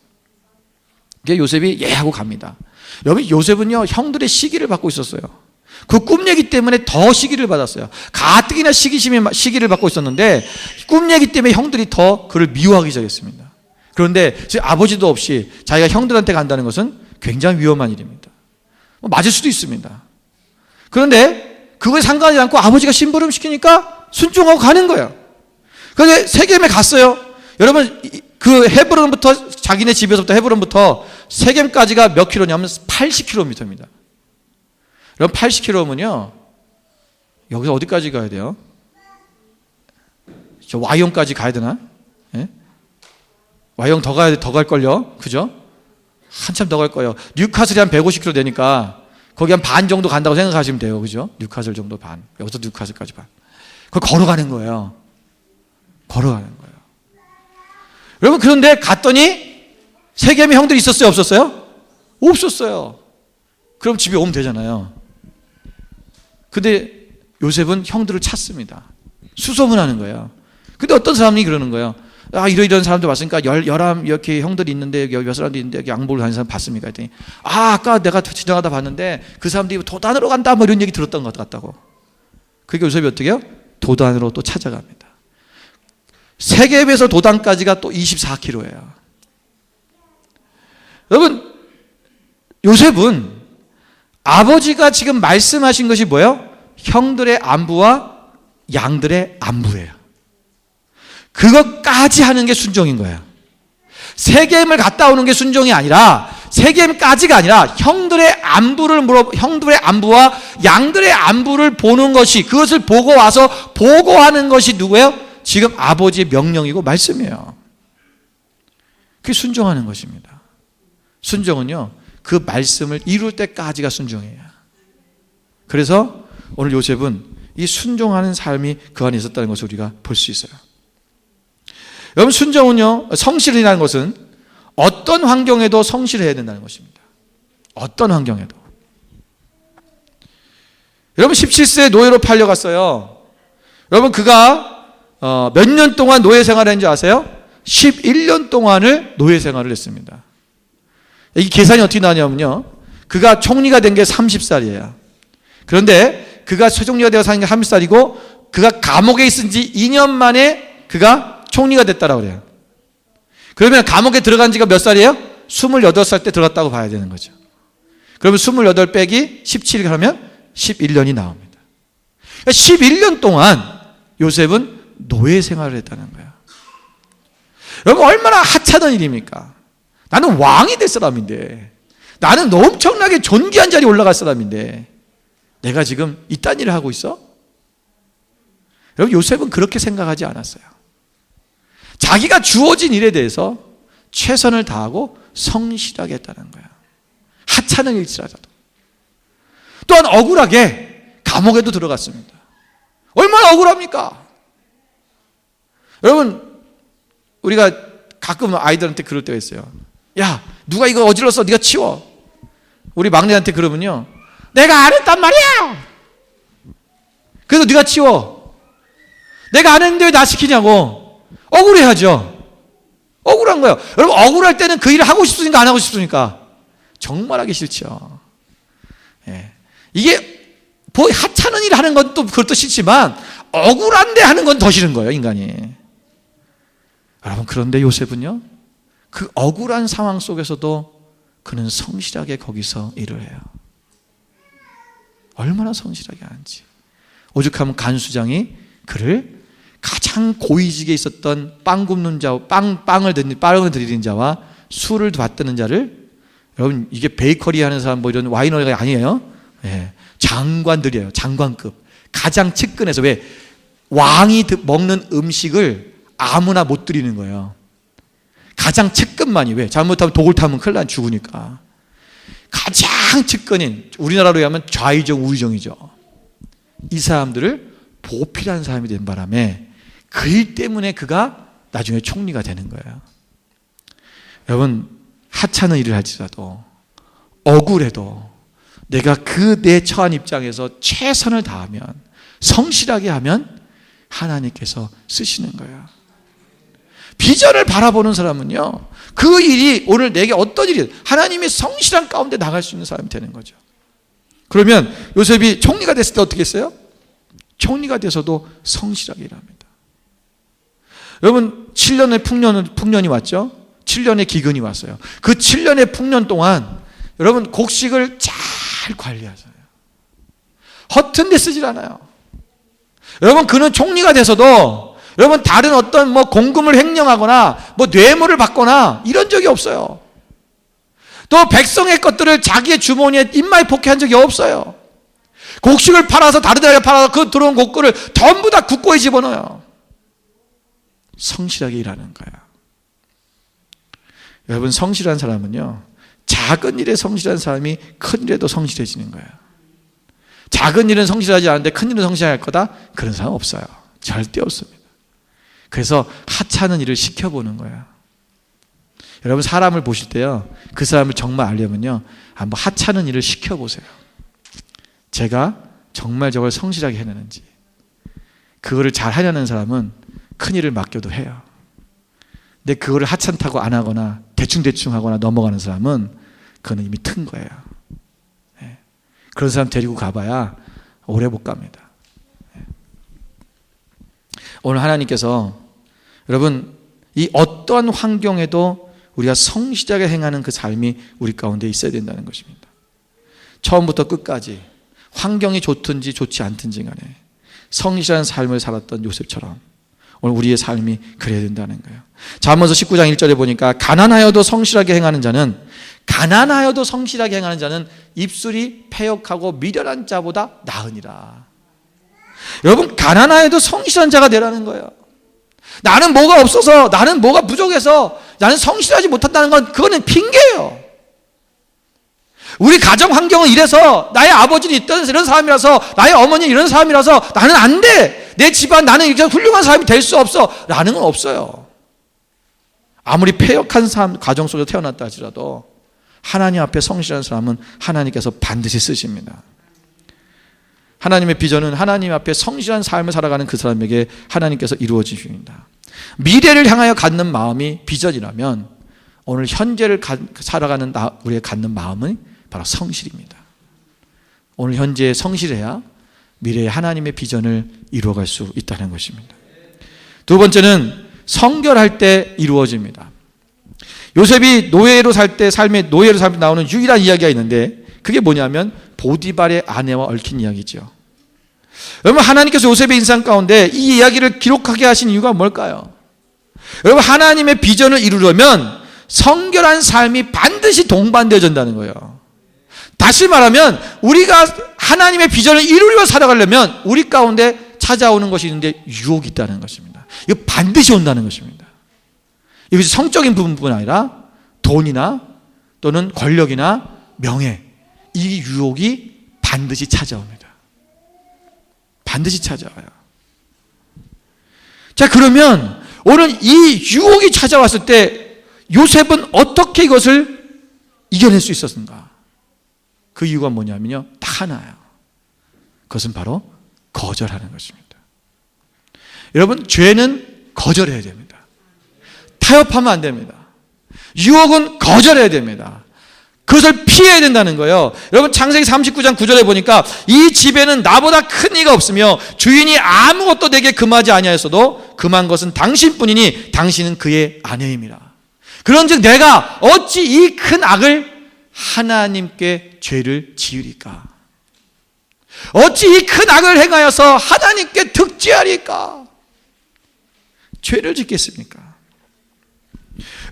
그게 요셉이 예 하고 갑니다. 여러분 요셉은요 형들의 시기를 받고 있었어요. 그 꿈 얘기 때문에 더 시기를 받았어요. 가뜩이나 시기를 받고 있었는데 꿈 얘기 때문에 형들이 더 그를 미워하기 시작했습니다. 그런데 지금 아버지도 없이 자기가 형들한테 간다는 것은 굉장히 위험한 일입니다. 맞을 수도 있습니다. 그런데 그거에 상관하지 않고 아버지가 심부름 시키니까 순종하고 가는 거예요. 그런데 세겜에 갔어요. 여러분 그 헤브론부터 자기네 집에서부터 헤브론부터 세겜까지가 몇 킬로냐면 80km입니다. 여러분 80km면요 여기서 어디까지 가야 돼요? 저 와이온까지 가야 되나? 예? 와이온 더 갈걸요? 그죠? 한참 더 갈 거예요. 뉴카슬이 한 150km 되니까 거기 한 반 정도 간다고 생각하시면 돼요. 그죠? 뉴카슬 정도 반. 여기서 뉴카슬까지 반. 그걸 걸어가는 거예요. 걸어가는 거예요. 여러분 그런데 갔더니 세겜에 형들이 있었어요? 없었어요? 없었어요. 그럼 집에 오면 되잖아요. 근데 요셉은 형들을 찾습니다. 수소문하는 거예요. 근데 어떤 사람이 그러는 거예요. 이런 사람들 왔으니까 이렇게 형들이 있는데 여기 몇 사람도 있는데 여기 양복을 다니는 사람 봤습니까? 했더니 아까 내가 지나가다 봤는데 그 사람들이 도단으로 간다 뭐 이런 얘기 들었던 것 같다고. 그러니까 요셉이 어떻게 해요? 도단으로 또 찾아갑니다. 세겜에서 도단까지가 또 24km예요. 여러분, 요셉은 아버지가 지금 말씀하신 것이 뭐예요? 형들의 안부와 양들의 안부예요. 그것까지 하는 게 순종인 거예요. 세겜을 갔다 오는 게 순종이 아니라, 세겜까지가 아니라 형들의 안부와 양들의 안부를 보는 것이, 그것을 보고 와서 보고하는 것이 누구예요? 지금 아버지의 명령이고 말씀이에요. 그게 순종하는 것입니다. 순종은요, 그 말씀을 이룰 때까지가 순종이에요. 그래서 오늘 요셉은 이 순종하는 삶이 그 안에 있었다는 것을 우리가 볼 수 있어요. 여러분, 순종은요, 성실이라는 것은 어떤 환경에도 성실해야 된다는 것입니다. 어떤 환경에도. 여러분, 17세에 노예로 팔려갔어요. 여러분, 그가 몇 년 동안 노예 생활을 했는지 아세요? 11년 동안을 노예 생활을 했습니다. 이 계산이 어떻게 나냐면요, 그가 총리가 된 게 30살이에요. 그런데 그가 최종리가 되어 사는 게 30살이고 그가 감옥에 있은 지 2년 만에 그가 총리가 됐다라고 그래요. 그러면 감옥에 들어간 지가 몇 살이에요? 28살 때 들어갔다고 봐야 되는 거죠. 그러면 28 빼기 17을 하면 11년이 나옵니다. 그러니까 11년 동안 요셉은 노예 생활을 했다는 거예요. 여러분, 얼마나 하찮은 일입니까? 나는 왕이 될 사람인데, 나는 엄청나게 존귀한 자리에 올라갈 사람인데 내가 지금 이딴 일을 하고 있어? 여러분, 요셉은 그렇게 생각하지 않았어요. 자기가 주어진 일에 대해서 최선을 다하고 성실하게 했다는 거야. 하찮은 일일지라도. 또한 억울하게 감옥에도 들어갔습니다. 얼마나 억울합니까? 여러분, 우리가 가끔 아이들한테 그럴 때가 있어요. 야, 누가 이거 어질렀어? 네가 치워. 우리 막내한테 그러면요, 내가 안 했단 말이야. 그래서 네가 치워. 내가 안 했는데 왜 나 시키냐고. 억울해하죠. 억울한 거예요. 여러분, 억울할 때는 그 일을 하고 싶습니까? 안 하고 싶습니까? 정말 하기 싫죠. 예. 이게 뭐 하찮은 일을 하는 건 또 그것도 싫지만 억울한데 하는 건 더 싫은 거예요, 인간이. 여러분, 그런데 요셉은요, 그 억울한 상황 속에서도 그는 성실하게 거기서 일을 해요. 얼마나 성실하게 하는지. 오죽하면 간수장이 그를 가장 고위직에 있었던 빵 굽는 자, 빵을 드리는 자와 술을 받드는 자를, 여러분, 이게 베이커리 하는 사람 뭐 이런 와이너리가 아니에요. 예, 장관들이에요. 장관급. 가장 측근에서. 왜? 왕이 먹는 음식을 아무나 못 드리는 거예요. 가장 측근만이. 왜? 잘못하면 독을 타면 큰일 난 죽으니까. 가장 측근인, 우리나라로 하면 좌의정 우의정이죠. 이 사람들을 보필한 사람이 된 바람에 그 일 때문에 그가 나중에 총리가 되는 거예요. 여러분, 하찮은 일을 할지라도, 억울해도 내가 내 처한 입장에서 최선을 다하면, 성실하게 하면 하나님께서 쓰시는 거예요. 비전을 바라보는 사람은요, 그 일이 오늘 내게 어떤 일이 하나님의 성실한 가운데 나갈 수 있는 사람이 되는 거죠. 그러면 요셉이 총리가 됐을 때 어떻게 했어요? 총리가 돼서도 성실하게 일합니다. 여러분, 7년의 풍년이 왔죠. 7년의 기근이 왔어요. 그 7년의 풍년 동안 여러분, 곡식을 잘 관리하세요. 허튼 데 쓰질 않아요. 여러분, 그는 총리가 돼서도 여러분, 다른 어떤 공금을 횡령하거나 뇌물을 받거나 이런 적이 없어요. 또 백성의 것들을 자기의 주머니에 입마에 포기한 적이 없어요. 곡식을 팔아서 다른 데에 팔아서 그 들어온 곡물을 전부 다 국고에 집어넣어요. 성실하게 일하는 거야. 여러분, 성실한 사람은요, 작은 일에 성실한 사람이 큰 일에도 성실해지는 거예요. 작은 일은 성실하지 않은데 큰 일은 성실할 거다? 그런 사람 없어요. 절대 없습니다. 그래서 하찮은 일을 시켜보는 거예요. 여러분, 사람을 보실 때요, 그 사람을 정말 알려면요, 한번 하찮은 일을 시켜보세요. 제가 정말 저걸 성실하게 해내는지, 그거를 잘 하려는 사람은 큰일을 맡겨도 해요. 근데 그거를 하찮다고 안 하거나 대충대충 하거나 넘어가는 사람은 그거는 이미 튼 거예요. 네. 그런 사람 데리고 가봐야 오래 못 갑니다. 네. 오늘 하나님께서 여러분 이 어떠한 환경에도 우리가 성실하게 행하는 그 삶이 우리 가운데 있어야 된다는 것입니다. 처음부터 끝까지 환경이 좋든지 좋지 않든지 간에 성실한 삶을 살았던 요셉처럼 오늘 우리의 삶이 그래야 된다는 거예요. 잠언서 19장 1절에 보니까 가난하여도 성실하게 행하는 자는 입술이 패역하고 미련한 자보다 나으니라. 여러분 가난하여도 성실한 자가 되라는 거예요. 나는 뭐가 없어서, 나는 뭐가 부족해서 나는 성실하지 못한다는 건 그거는 핑계예요. 우리 가정 환경은 이래서, 나의 아버지는 이런 사람이라서, 나의 어머니는 이런 사람이라서 나는 안 돼, 내 집안 나는 이렇게 훌륭한 사람이 될 수 없어 라는 건 없어요. 아무리 패역한 삶, 가정 속에서 태어났다 할지라도 하나님 앞에 성실한 사람은 하나님께서 반드시 쓰십니다. 하나님의 비전은 하나님 앞에 성실한 삶을 살아가는 그 사람에게 하나님께서 이루어 주십니다. 미래를 향하여 갖는 마음이 비전이라면 오늘 현재를 살아가는 우리가 갖는 마음은 바로 성실입니다. 오늘 현재에 성실해야 미래의 하나님의 비전을 이루어갈 수 있다는 것입니다. 두 번째는 성결할 때 이루어집니다. 요셉이 노예로 살 때, 삶의 노예로 살 때 나오는 유일한 이야기가 있는데 그게 뭐냐면 보디발의 아내와 얽힌 이야기죠. 여러분 하나님께서 요셉의 인생 가운데 이 이야기를 기록하게 하신 이유가 뭘까요? 여러분 하나님의 비전을 이루려면 성결한 삶이 반드시 동반되어진다는 거예요. 다시 말하면 우리가 하나님의 비전을 이루려 살아가려면 우리 가운데 찾아오는 것이 있는데 유혹이 있다는 것입니다. 이거 반드시 온다는 것입니다. 이것이 성적인 부분뿐 아니라 돈이나 또는 권력이나 명예, 이 유혹이 반드시 찾아옵니다. 반드시 찾아와요. 자, 그러면 오늘 이 유혹이 찾아왔을 때 요셉은 어떻게 이것을 이겨낼 수 있었는가? 그 이유가 뭐냐면요, 딱 하나예요. 그것은 바로 거절하는 것입니다. 여러분, 죄는 거절해야 됩니다. 타협하면 안 됩니다. 유혹은 거절해야 됩니다. 그것을 피해야 된다는 거예요. 여러분 창세기 39장 9절에 보니까 이 집에는 나보다 큰 이가 없으며 주인이 아무것도 내게 금하지 아니하였어도 금한 것은 당신뿐이니 당신은 그의 아내임이라. 그런즉 내가 어찌 이 큰 악을 하나님께 죄를 지으리까? 어찌 이 큰 악을 행하여서 하나님께 득죄하리까? 죄를 짓겠습니까?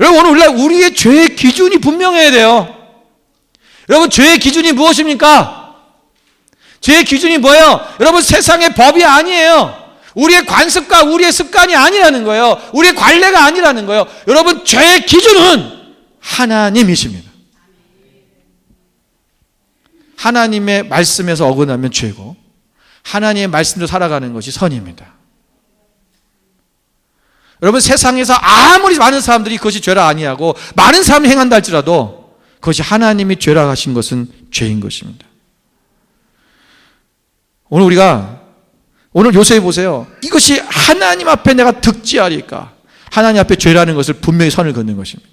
여러분 오늘날 우리의 죄의 기준이 분명해야 돼요. 여러분 죄의 기준이 무엇입니까? 죄의 기준이 뭐예요? 여러분 세상의 법이 아니에요. 우리의 관습과 우리의 습관이 아니라는 거예요. 우리의 관례가 아니라는 거예요. 여러분 죄의 기준은 하나님이십니다. 하나님의 말씀에서 어긋나면 죄고 하나님의 말씀대로 살아가는 것이 선입니다. 여러분 세상에서 아무리 많은 사람들이 그것이 죄라 아니하고 많은 사람이 행한다 할지라도 그것이 하나님이 죄라 하신 것은 죄인 것입니다. 오늘 요셉이 보세요. 이것이 하나님 앞에 내가 득지하리까? 하나님 앞에 죄라는 것을 분명히 선을 긋는 것입니다.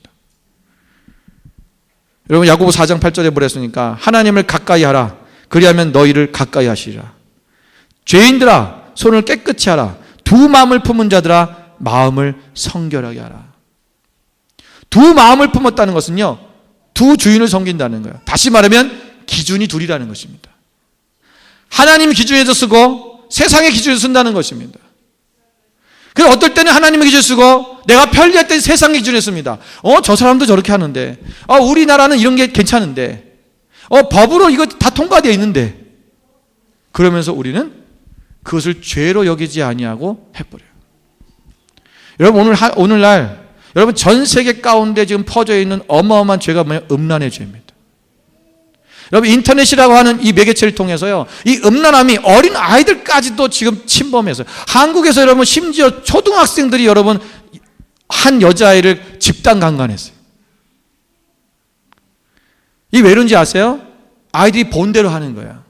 여러분 야고보 4장 8절에 뭐랬습니까? 하나님을 가까이 하라. 그리하면 너희를 가까이 하시리라. 죄인들아 손을 깨끗이 하라. 두 마음을 품은 자들아 마음을 성결하게 하라. 두 마음을 품었다는 것은요, 두 주인을 섬긴다는 거예요. 다시 말하면 기준이 둘이라는 것입니다. 하나님 기준에서 쓰고 세상의 기준에서 쓴다는 것입니다. 그래서 어떨 때는 하나님의 기준을 쓰고 내가 편리할 때는 세상의 기준을 씁니다. 저 사람도 저렇게 하는데, 우리나라는 이런 게 괜찮은데, 법으로 이거 다 통과되어 있는데, 그러면서 우리는 그것을 죄로 여기지 아니하고 해버려요. 여러분 오늘날 여러분 전 세계 가운데 지금 퍼져 있는 어마어마한 죄가 뭐냐? 음란의 죄입니다. 여러분 인터넷이라고 하는 이 매개체를 통해서요, 이 음란함이 어린 아이들까지도 지금 침범해서 한국에서 여러분 심지어 초등학생들이 여러분 한 여자아이를 집단 강간했어요. 이 왜 그런지 아세요? 아이들이 본대로 하는 거야.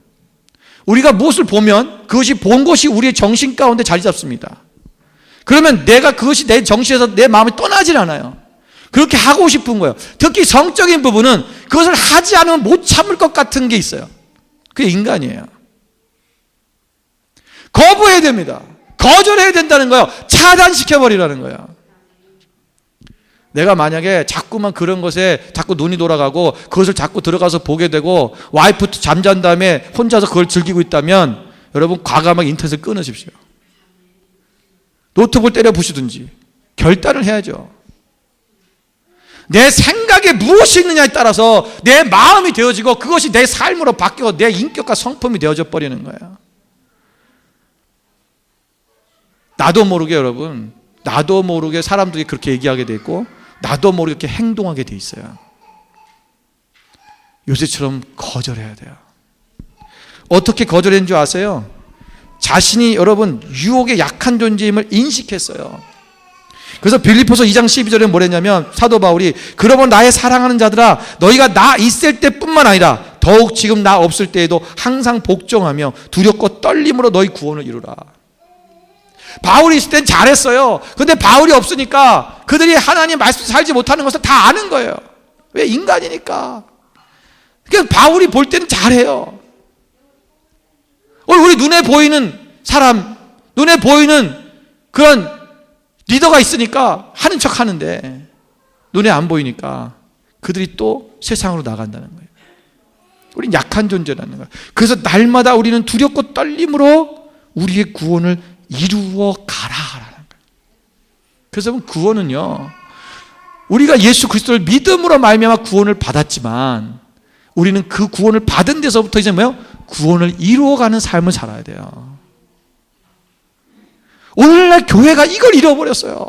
우리가 무엇을 보면 그것이 본 것이 우리의 정신 가운데 자리 잡습니다. 그러면 내가 그것이 내 정신에서 내 마음이 떠나질 않아요. 그렇게 하고 싶은 거예요. 특히 성적인 부분은 그것을 하지 않으면 못 참을 것 같은 게 있어요. 그게 인간이에요. 거부해야 됩니다. 거절해야 된다는 거예요. 차단시켜버리라는 거예요. 내가 만약에 자꾸만 그런 것에 자꾸 눈이 돌아가고 그것을 자꾸 들어가서 보게 되고 와이프 잠잔 다음에 혼자서 그걸 즐기고 있다면 여러분 과감하게 인터넷을 끊으십시오. 노트북을 때려 부시든지 결단을 해야죠. 내 생각에 무엇이 있느냐에 따라서 내 마음이 되어지고 그것이 내 삶으로 바뀌고 내 인격과 성품이 되어져 버리는 거예요. 나도 모르게 여러분, 나도 모르게 사람들이 그렇게 얘기하게 돼 있고 나도 모르게 이렇게 행동하게 돼 있어요. 요새처럼 거절해야 돼요. 어떻게 거절했는 줄 아세요? 자신이 여러분 유혹에 약한 존재임을 인식했어요. 그래서 빌립보서 2장 12절에 뭐랬냐면 사도 바울이 그러면 나의 사랑하는 자들아 너희가 나 있을 때뿐만 아니라 더욱 지금 나 없을 때에도 항상 복종하며 두렵고 떨림으로 너희 구원을 이루라. 바울이 있을 땐 잘했어요. 근데 바울이 없으니까 그들이 하나님 말씀 살지 못하는 것을 다 아는 거예요. 왜? 인간이니까. 그러니까 바울이 볼 때는 잘해요. 우리 눈에 보이는 사람, 눈에 보이는 그런 리더가 있으니까 하는 척 하는데 눈에 안 보이니까 그들이 또 세상으로 나간다는 거예요. 우린 약한 존재라는 거예요. 그래서 날마다 우리는 두렵고 떨림으로 우리의 구원을 이루어 가라라는 거예요. 그래서 구원은요, 우리가 예수 그리스도를 믿음으로 말미암아 구원을 받았지만 우리는 그 구원을 받은 데서부터 이제 뭐예요? 구원을 이루어가는 삶을 살아야 돼요. 오늘날 교회가 이걸 잃어버렸어요.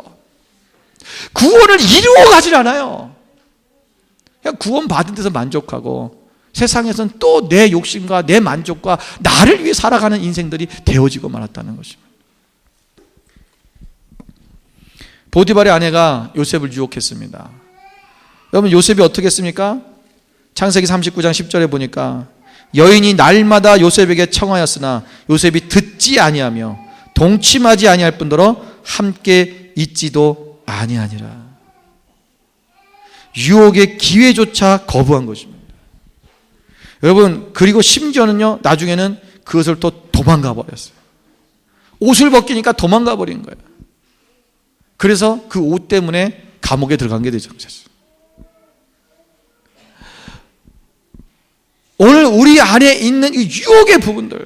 구원을 이루어가질 않아요. 그냥 구원 받은 데서 만족하고 세상에서는 또 내 욕심과 내 만족과 나를 위해 살아가는 인생들이 되어지고 말았다는 것입니다. 보디발의 아내가 요셉을 유혹했습니다. 여러분 요셉이 어떻게 했습니까? 창세기 39장 10절에 보니까 여인이 날마다 요셉에게 청하였으나 요셉이 듣지 아니하며 동침하지 아니할 뿐더러 함께 있지도 아니하니라. 유혹의 기회조차 거부한 것입니다. 여러분 그리고 심지어는요 나중에는 그것을 또 도망가 버렸어요. 옷을 벗기니까 도망가 버린 거예요. 그래서 그 옷 때문에 감옥에 들어간 게 되죠. 오늘 우리 안에 있는 이 유혹의 부분들,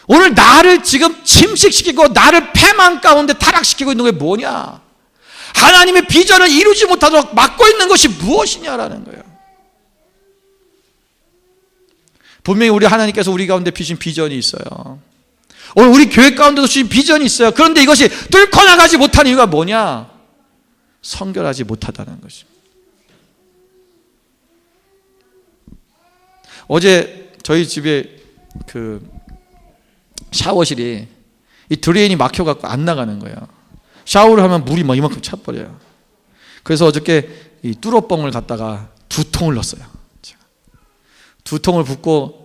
오늘 나를 지금 침식시키고 나를 패망 가운데 타락시키고 있는 게 뭐냐? 하나님의 비전을 이루지 못하도록 막고 있는 것이 무엇이냐라는 거예요. 분명히 우리 하나님께서 우리 가운데 주신 비전이 있어요. 오늘 우리 교회 가운데도 주신 비전이 있어요. 그런데 이것이 뚫고 나가지 못하는 이유가 뭐냐? 성결하지 못하다는 것입니다. 어제 저희 집에 그 샤워실이 이 드레인이 막혀갖고 안 나가는 거예요. 샤워를 하면 물이 막 이만큼 차버려요. 그래서 어저께 이 뚫어뻥을 갖다가 2통을 넣었어요. 2통을 붓고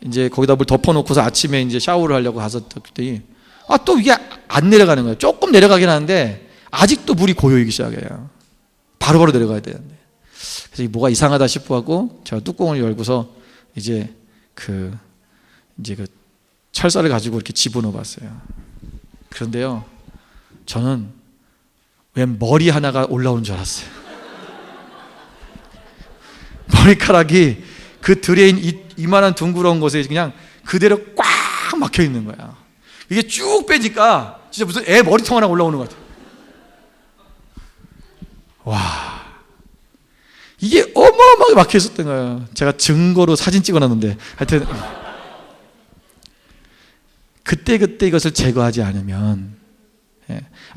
이제 거기다 물 덮어놓고서 아침에 이제 샤워를 하려고 가서 그랬더니 또 이게 안 내려가는 거예요. 조금 내려가긴 하는데 아직도 물이 고여있기 시작해요. 바로바로 내려가야 되는데. 그래서 뭐가 이상하다 싶어하고 제가 뚜껑을 열고서 이제 그 철사를 가지고 이렇게 집어넣어봤어요. 그런데요, 저는 웬 머리 하나가 올라오는 줄 알았어요. 머리카락이 그 드레인 이만한 둥그러운 곳에 그냥 그대로 꽉 막혀 있는 거야. 이게 쭉 빼니까 진짜 무슨 애 머리통 하나 올라오는 것 같아요. 와, 이게 어마어마하게 막혀 있었던 거예요. 제가 증거로 사진 찍어놨는데 하여튼 그때 이것을 제거하지 않으면,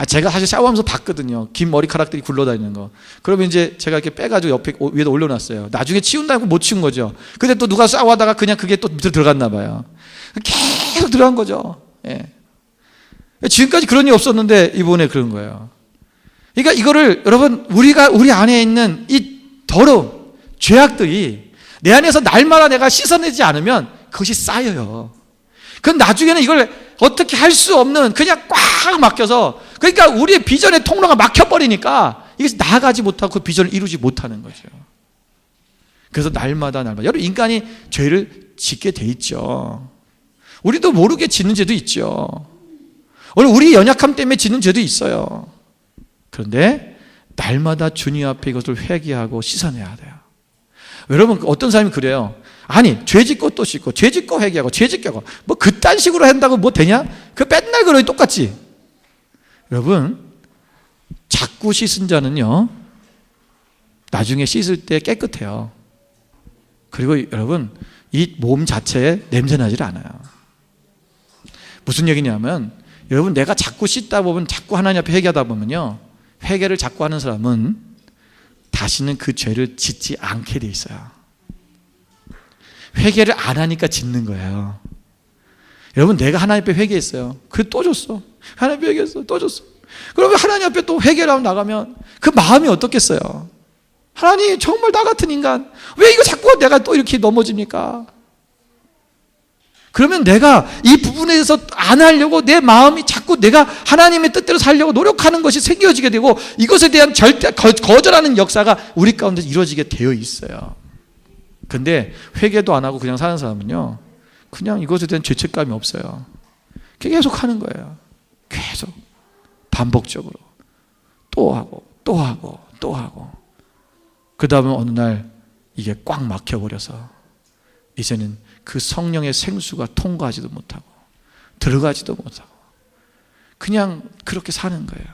제가 사실 샤워하면서 봤거든요. 긴 머리카락들이 굴러다니는 거. 그러면 이제 제가 이렇게 빼가지고 옆에 위에다 올려놨어요. 나중에 치운다고 못 치운 거죠. 근데 또 누가 샤워하다가 그냥 그게 또 밑으로 들어갔나 봐요. 계속 들어간 거죠. 지금까지 그런 일이 없었는데 이번에 그런 거예요. 그러니까 이거를 여러분 우리 안에 있는 이 더러운 죄악들이 내 안에서 날마다 내가 씻어내지 않으면 그것이 쌓여요. 그럼 나중에는 이걸 어떻게 할 수 없는 그냥 꽉 막혀서, 그러니까 우리의 비전의 통로가 막혀버리니까 이것이 나아가지 못하고 그 비전을 이루지 못하는 거죠. 그래서 날마다 여러분, 인간이 죄를 짓게 돼 있죠. 우리도 모르게 짓는 죄도 있죠. 오늘 우리 연약함 때문에 짓는 죄도 있어요. 그런데 날마다 주님 앞에 이것을 회개하고 씻어내야 돼요. 여러분, 어떤 사람이 그래요. 아니, 죄 짓고 또 씻고, 죄 짓고 회개하고, 죄 짓고 하고, 뭐 그딴 식으로 한다고 뭐 되냐? 그 맨날 그러니 똑같지. 여러분, 자꾸 씻은 자는요, 나중에 씻을 때 깨끗해요. 그리고 여러분, 이 몸 자체에 냄새 나질 않아요. 무슨 얘기냐면, 여러분, 내가 자꾸 씻다 보면, 자꾸 하나님 앞에 회개하다 보면요, 회개를 자꾸 하는 사람은 다시는 그 죄를 짓지 않게 돼 있어요. 회개를 안 하니까 짓는 거예요. 여러분, 내가 하나님 앞에 회개했어요. 그래 또 줬어. 하나님 앞에 회개했어. 또 줬어. 그러면 하나님 앞에 또 회개를 하고 나가면 그 마음이 어떻겠어요? 하나님, 정말 나 같은 인간, 왜 이거 자꾸 내가 또 이렇게 넘어집니까? 그러면 내가 이 부분에 대해서 안 하려고 내 마음이 자꾸 내가 하나님의 뜻대로 살려고 노력하는 것이 생겨지게 되고, 이것에 대한 절대 거절하는 역사가 우리 가운데 이루어지게 되어 있어요. 근데 회개도 안 하고 그냥 사는 사람은요, 그냥 이것에 대한 죄책감이 없어요. 계속 하는 거예요. 계속 반복적으로 또 하고 또 하고 또 하고, 그 다음에 어느 날 이게 꽉 막혀버려서 이제는 그 성령의 생수가 통과하지도 못하고 들어가지도 못하고 그냥 그렇게 사는 거예요.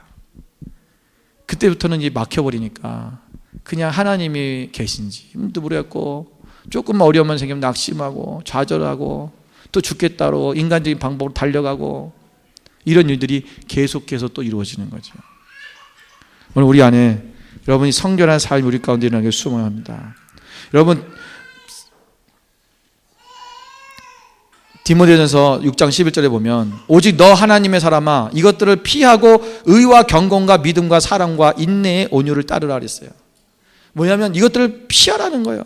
그때부터는 이제 막혀버리니까 그냥 하나님이 계신지 힘도 모르겠고, 조금만 어려움만 생기면 낙심하고 좌절하고 또 죽겠다고 인간적인 방법으로 달려가고, 이런 일들이 계속해서 또 이루어지는 거죠. 오늘 우리 안에 여러분이 성결한 삶이 우리 가운데 일어나게 소망합니다. 여러분, 디모데전서 6장 11절에 보면, 오직 너 하나님의 사람아 이것들을 피하고 의와 경건과 믿음과 사랑과 인내의 온유를 따르라 그랬어요. 뭐냐면 이것들을 피하라는 거예요.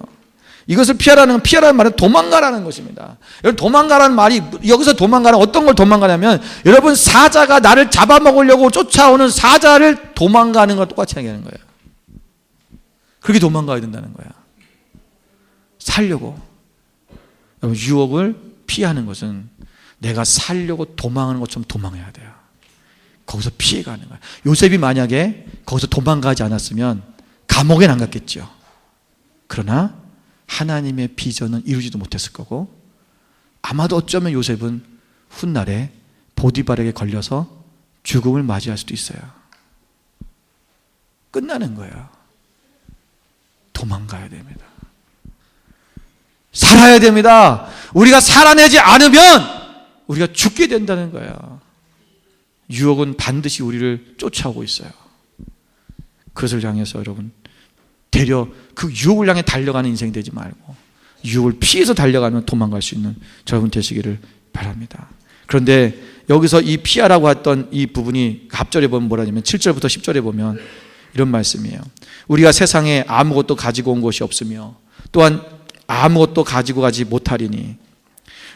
이것을 피하라는 말은 도망가라는 것입니다. 여러분, 도망가라는 말이, 여기서 도망가는, 어떤 걸 도망가냐면, 여러분, 사자가 나를 잡아먹으려고 쫓아오는 사자를 도망가는 걸 똑같이 얘기하는 거예요. 그렇게 도망가야 된다는 거야. 살려고. 여러분, 유혹을 피하는 것은 내가 살려고 도망하는 것처럼 도망해야 돼요. 거기서 피해가는 거야. 요셉이 만약에 거기서 도망가지 않았으면 감옥엔 안 갔겠죠. 그러나 하나님의 비전은 이루지도 못했을 거고, 아마도 어쩌면 요셉은 훗날에 보디발에게 걸려서 죽음을 맞이할 수도 있어요. 끝나는 거예요. 도망가야 됩니다. 살아야 됩니다. 우리가 살아내지 않으면 우리가 죽게 된다는 거예요. 유혹은 반드시 우리를 쫓아오고 있어요. 그것을 향해서 여러분, 되려 그 유혹을 향해 달려가는 인생이 되지 말고 유혹을 피해서 달려가면 도망갈 수 있는 여러분 되시기를 바랍니다. 그런데 여기서 이 피하라고 했던 이 부분이 앞절에 보면 뭐라냐면 7절부터 10절에 보면 이런 말씀이에요. 우리가 세상에 아무것도 가지고 온 것이 없으며 또한 아무것도 가지고 가지 못하리니.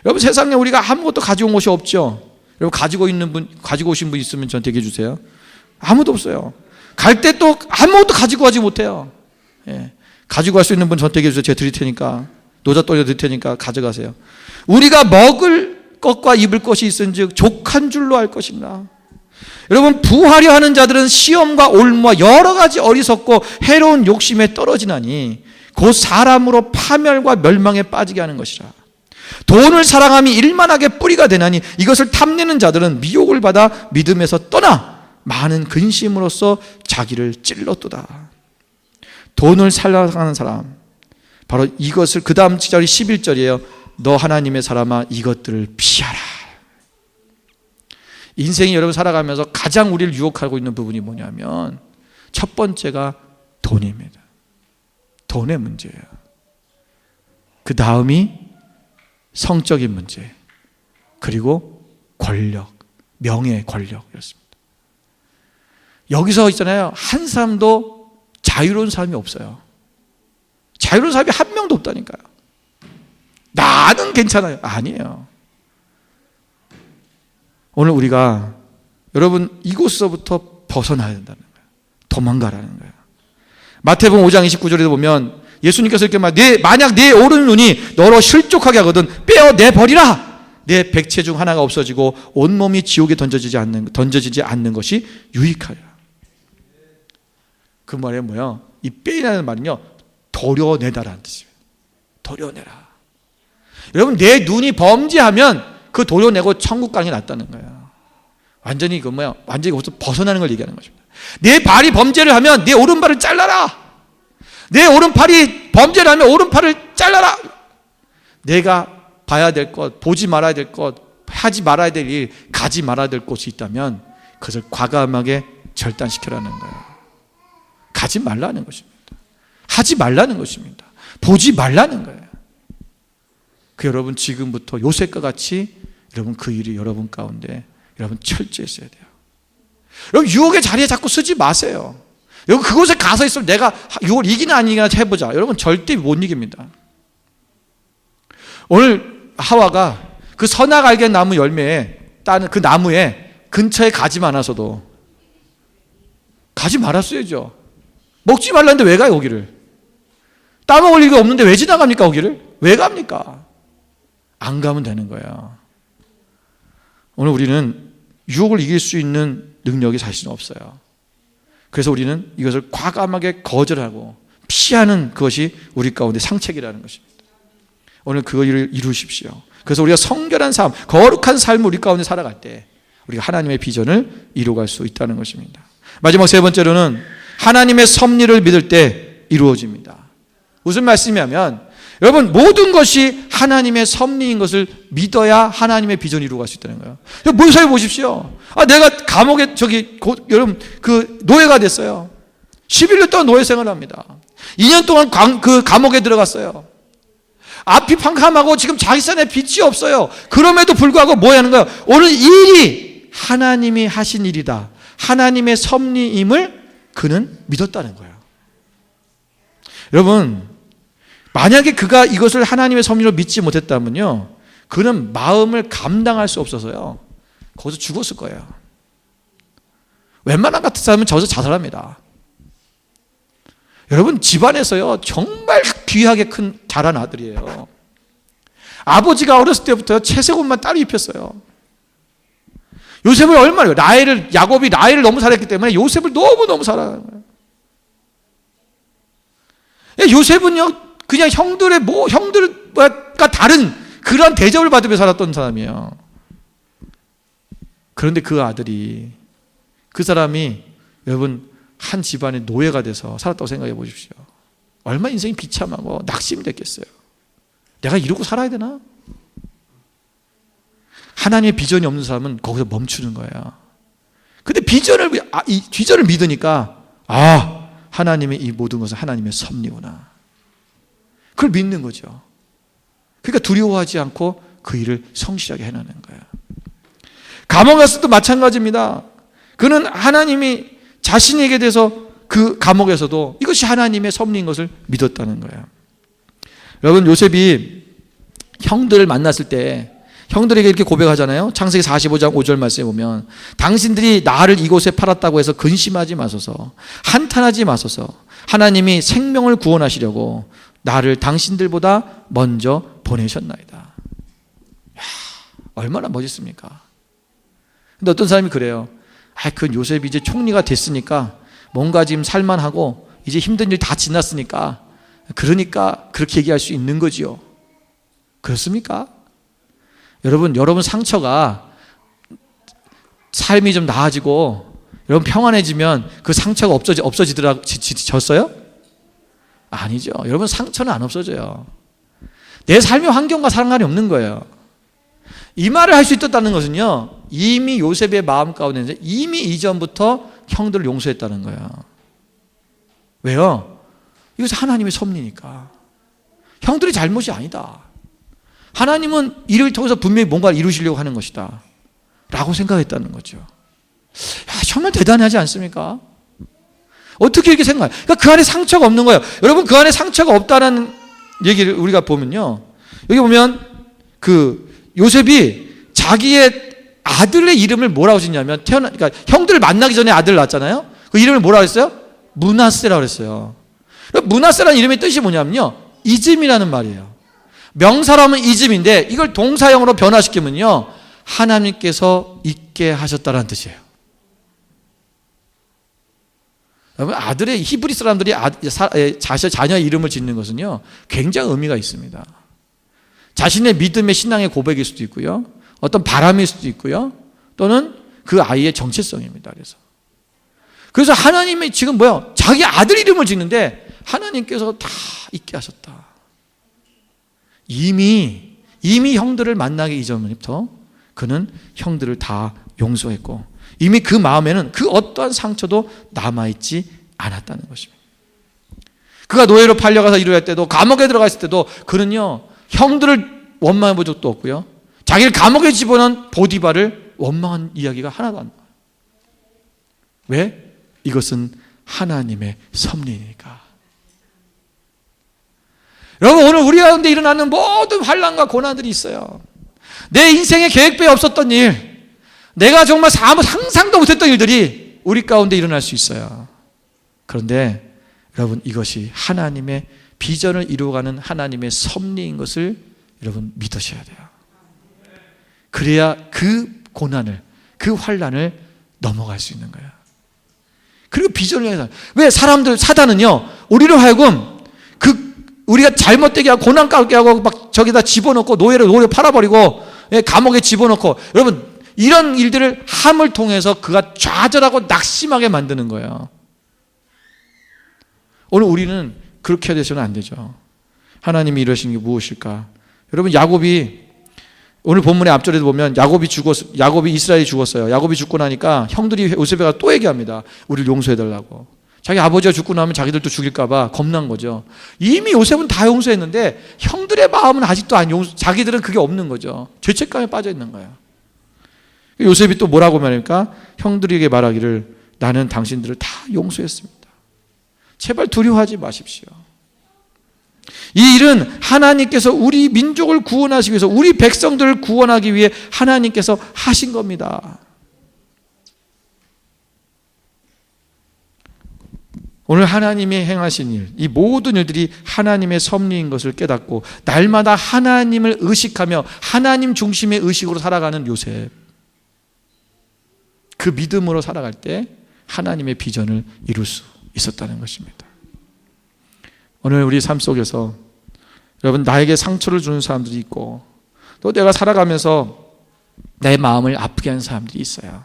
여러분, 세상에 우리가 아무것도 가지고 온 것이 없죠. 여러분, 가지고 오신 분 있으면 저한테 얘기해 주세요. 아무도 없어요. 갈 때 또 아무것도 가지고 가지 못해요. 예. 가지고 갈 수 있는 분 저한테 얘기해 주세요. 제가 드릴 테니까, 노자 떨려 드릴 테니까 가져가세요. 우리가 먹을 것과 입을 것이 있은즉 족한 줄로 알 것인가. 여러분, 부하려 하는 자들은 시험과 올무와 여러 가지 어리석고 해로운 욕심에 떨어지나니 곧 사람으로 파멸과 멸망에 빠지게 하는 것이라. 돈을 사랑함이 일만하게 뿌리가 되나니 이것을 탐내는 자들은 미혹을 받아 믿음에서 떠나 많은 근심으로써 자기를 찔렀도다. 돈을 사랑하는 사람, 바로 이것을, 그 다음 절이 11절이에요. 너 하나님의 사람아 이것들을 피하라. 인생이 여러분 살아가면서 가장 우리를 유혹하고 있는 부분이 뭐냐면 첫 번째가 돈입니다. 돈의 문제예요. 그 다음이 성적인 문제, 그리고 권력, 명예, 권력이었습니다. 여기서 있잖아요, 한 사람도 자유로운 사람이 없어요. 자유로운 사람이 한 명도 없다니까요. 나는 괜찮아요. 아니에요. 오늘 우리가 여러분 이곳서부터 벗어나야 된다는 거예요. 도망가라는 거예요. 마태복음 5장 29절에 보면 예수님께서 이렇게 만약 내 오른눈이 너로 실족하게 하거든 빼어내버리라. 내 백체 중 하나가 없어지고 온몸이 지옥에 던져지지 않는 것이 유익하리라. 그 말이 뭐예요? 이 빼이라는 말은요, 도려내다라는 뜻이에요. 도려내라. 여러분, 내 눈이 범죄하면 그 도려내고 천국 가는 게 낫다는 거예요. 완전히 완전히 거기서 벗어나는 걸 얘기하는 것입니다. 내 발이 범죄를 하면 내 오른발을 잘라라. 내 오른팔이 범죄를 하면 오른팔을 잘라라. 내가 봐야 될 것, 보지 말아야 될 것, 하지 말아야 될 일, 가지 말아야 될 곳이 있다면 그것을 과감하게 절단시켜라는 거예요. 가지 말라는 것입니다. 하지 말라는 것입니다. 보지 말라는 거예요. 그 여러분 지금부터 요셉과 같이 여러분 그 일이 여러분 가운데 여러분 철저했어야 돼요. 여러분 유혹의 자리에 자꾸 쓰지 마세요. 여러분 그곳에 가서 있으면 내가 유혹을 이기나 안 이기나 해보자. 여러분 절대 못 이깁니다. 오늘 하와가 그 선악 알게 나무 열매에 따는 그 나무에 근처에 가지 않아서도 가지 말았어야죠. 먹지 말라는데 왜 가요 거기를? 따먹을 리가 없는데 왜 지나갑니까 거기를? 왜 갑니까? 안 가면 되는 거예요. 오늘 우리는 유혹을 이길 수 있는 능력이 사실은 없어요. 그래서 우리는 이것을 과감하게 거절하고 피하는 그것이 우리 가운데 상책이라는 것입니다. 오늘 그 일을 이루십시오. 그래서 우리가 성결한 삶, 거룩한 삶을 우리 가운데 살아갈 때 우리가 하나님의 비전을 이루어갈 수 있다는 것입니다. 마지막 세 번째로는 하나님의 섭리를 믿을 때 이루어집니다. 무슨 말씀이냐면 여러분 모든 것이 하나님의 섭리인 것을 믿어야 하나님의 비전을 이루어갈 수 있다는 거예요. 모세를 보십시오. 내가 감옥에 여러분 그 노예가 됐어요. 11년 동안 노예 생활을 합니다. 2년 동안 그 감옥에 들어갔어요. 앞이 캄캄하고 지금 자기 손에 빛이 없어요. 그럼에도 불구하고 뭐 하는 거예요? 오늘 이 일이 하나님이 하신 일이다. 하나님의 섭리임을 그는 믿었다는 거예요. 여러분 만약에 그가 이것을 하나님의 섭리로 믿지 못했다면요 그는 마음을 감당할 수 없어서요 거기서 죽었을 거예요. 웬만한 같은 사람은 저기서 자살합니다. 여러분 집안에서요 정말 귀하게 자란 아들이에요. 아버지가 어렸을 때부터 채색 옷만 딸이 입혔어요. 요셉을 얼마나 야곱이 라헬을 너무 사랑했기 때문에 요셉을 너무너무 사랑하는 거예요. 요셉은요 그냥 형들과 다른 그런 대접을 받으며 살았던 사람이에요. 그런데 그 아들이 그 사람이 여러분 한 집안의 노예가 돼서 살았다고 생각해 보십시오. 얼마나 인생이 비참하고 낙심됐겠어요. 내가 이러고 살아야 되나? 하나님의 비전이 없는 사람은 거기서 멈추는 거예요. 근데 비전을 믿으니까 하나님의 이 모든 것은 하나님의 섭리구나. 그걸 믿는 거죠. 그러니까 두려워하지 않고 그 일을 성실하게 해내는 거예요. 감옥 갔을 때도 마찬가지입니다. 그는 하나님이 자신에게 대해서 그 감옥에서도 이것이 하나님의 섭리인 것을 믿었다는 거예요. 여러분 요셉이 형들을 만났을 때 형들에게 이렇게 고백하잖아요. 창세기 45장 5절 말씀에 보면 당신들이 나를 이곳에 팔았다고 해서 근심하지 마소서, 한탄하지 마소서. 하나님이 생명을 구원하시려고 나를 당신들보다 먼저 보내셨나이다. 이야, 얼마나 멋있습니까? 근데 어떤 사람이 그래요. 그 요셉이 이제 총리가 됐으니까 뭔가 지금 살만하고 이제 힘든 일 다 지났으니까 그러니까 그렇게 얘기할 수 있는 거지요. 그렇습니까? 여러분 상처가 삶이 좀 나아지고 여러분 평안해지면 그 상처가 없어졌어요? 아니죠. 여러분 상처는 안 없어져요. 내 삶의 환경과 상관이 없는 거예요. 이 말을 할 수 있었다는 것은요 이미 요셉의 마음 가운데 이미 이전부터 형들을 용서했다는 거예요. 왜요? 이것은 하나님의 섭리니까. 형들의 잘못이 아니다. 하나님은 이를 통해서 분명히 뭔가를 이루시려고 하는 것이다 라고 생각했다는 거죠. 정말 대단하지 않습니까? 어떻게 이렇게 생각해요? 그러니까 그 안에 상처가 없는 거예요. 여러분 그 안에 상처가 없다는 얘기를 우리가 보면요 여기 보면 그 요셉이 자기의 아들의 이름을 뭐라고 짓냐면 그러니까 형들을 만나기 전에 아들을 낳았잖아요. 그 이름을 뭐라고 했어요? 므낫세라고 그랬어요. 므낫세라는 이름의 뜻이 뭐냐면요, 잊음이라는 말이에요. 명사로는 잊음인데 이걸 동사형으로 변화시키면요, 하나님께서 잊게 하셨다는 뜻이에요. 여러분, 아들의 히브리 사람들이 자녀의 이름을 짓는 것은요, 굉장히 의미가 있습니다. 자신의 믿음의 신앙의 고백일 수도 있고요, 어떤 바람일 수도 있고요, 또는 그 아이의 정체성입니다. 그래서 하나님이 지금 자기 아들 이름을 짓는데 하나님께서 다 잊게 하셨다. 이미 형들을 만나기 이전부터 그는 형들을 다 용서했고, 이미 그 마음에는 그 어떠한 상처도 남아있지 않았다는 것입니다. 그가 노예로 팔려가서 일할 때도, 감옥에 들어갔을 때도 그는요, 형들을 원망해 본 적도 없고요, 자기를 감옥에 집어넣은 보디발을 원망한 이야기가 하나도 안 나와요. 왜? 이것은 하나님의 섭리니까. 여러분, 오늘 우리 가운데 일어나는 모든 환난과 고난들이 있어요. 내 인생에 계획표에 없었던 일, 내가 정말 상상도 못했던 일들이 우리 가운데 일어날 수 있어요. 그런데 여러분, 이것이 하나님의 비전을 이루어가는 하나님의 섭리인 것을 여러분 믿으셔야 돼요. 그래야 그 고난을, 그 환난을 넘어갈 수 있는 거예요. 그리고 비전을 해서, 왜 사단은요, 우리로 하여금 우리가 잘못되게 하고 고난 갖게 하고 막 저기다 집어넣고 노예로 팔아버리고 감옥에 집어넣고, 여러분, 이런 일들을 함을 통해서 그가 좌절하고 낙심하게 만드는 거예요. 오늘 우리는 그렇게 되서는 안 되죠. 하나님이 이러신 게 무엇일까? 여러분, 야곱이 오늘 본문의 앞절에도 보면 야곱이 이스라엘이 죽었어요. 야곱이 죽고 나니까 형들이 요셉에게 또 얘기합니다. 우리를 용서해달라고. 자기 아버지가 죽고 나면 자기들도 죽일까봐 겁난 거죠. 이미 요셉은 다 용서했는데 형들의 마음은 아직도 자기들은 그게 없는 거죠. 죄책감에 빠져 있는 거예요. 요셉이 또 뭐라고 말합니까? 형들에게 말하기를, 나는 당신들을 다 용서했습니다. 제발 두려워하지 마십시오. 이 일은 하나님께서 우리 민족을 구원하시기 위해서, 우리 백성들을 구원하기 위해 하나님께서 하신 겁니다. 오늘 하나님이 행하신 일, 이 모든 일들이 하나님의 섭리인 것을 깨닫고 날마다 하나님을 의식하며 하나님 중심의 의식으로 살아가는 요셉, 그 믿음으로 살아갈 때 하나님의 비전을 이룰 수 있었다는 것입니다. 오늘 우리 삶 속에서 여러분, 나에게 상처를 주는 사람들이 있고, 또 내가 살아가면서 내 마음을 아프게 하는 사람들이 있어요.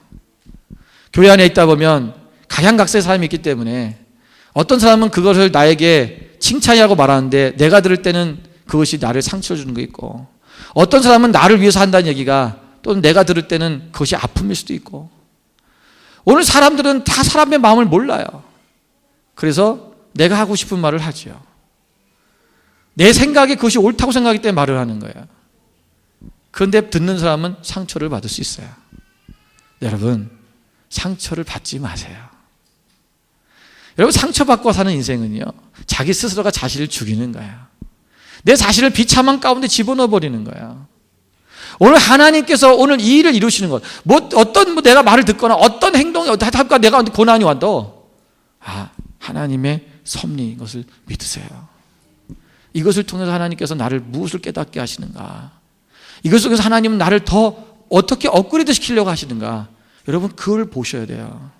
교회 안에 있다 보면 각양각색의 사람이 있기 때문에 어떤 사람은 그것을 나에게 칭찬이라고 말하는데 내가 들을 때는 그것이 나를 상처를 주는 거 있고, 어떤 사람은 나를 위해서 한다는 얘기가 또는 내가 들을 때는 그것이 아픔일 수도 있고, 오늘 사람들은 다 사람의 마음을 몰라요. 그래서 내가 하고 싶은 말을 하지요. 내 생각에 그것이 옳다고 생각하기 때문에 말을 하는 거예요. 그런데 듣는 사람은 상처를 받을 수 있어요. 여러분, 상처를 받지 마세요. 여러분, 상처받고 사는 인생은요, 자기 스스로가 자신을 죽이는 거예요. 내 자신을 비참한 가운데 집어넣어 버리는 거예요. 오늘 하나님께서 오늘 이 일을 이루시는 것, 내가 말을 듣거나 어떤 행동이 내가 고난이 와도 하나님의 섭리인 것을 믿으세요. 이것을 통해서 하나님께서 나를 무엇을 깨닫게 하시는가, 이것 속에서 하나님은 나를 더 어떻게 업그레이드 시키려고 하시는가, 여러분 그걸 보셔야 돼요.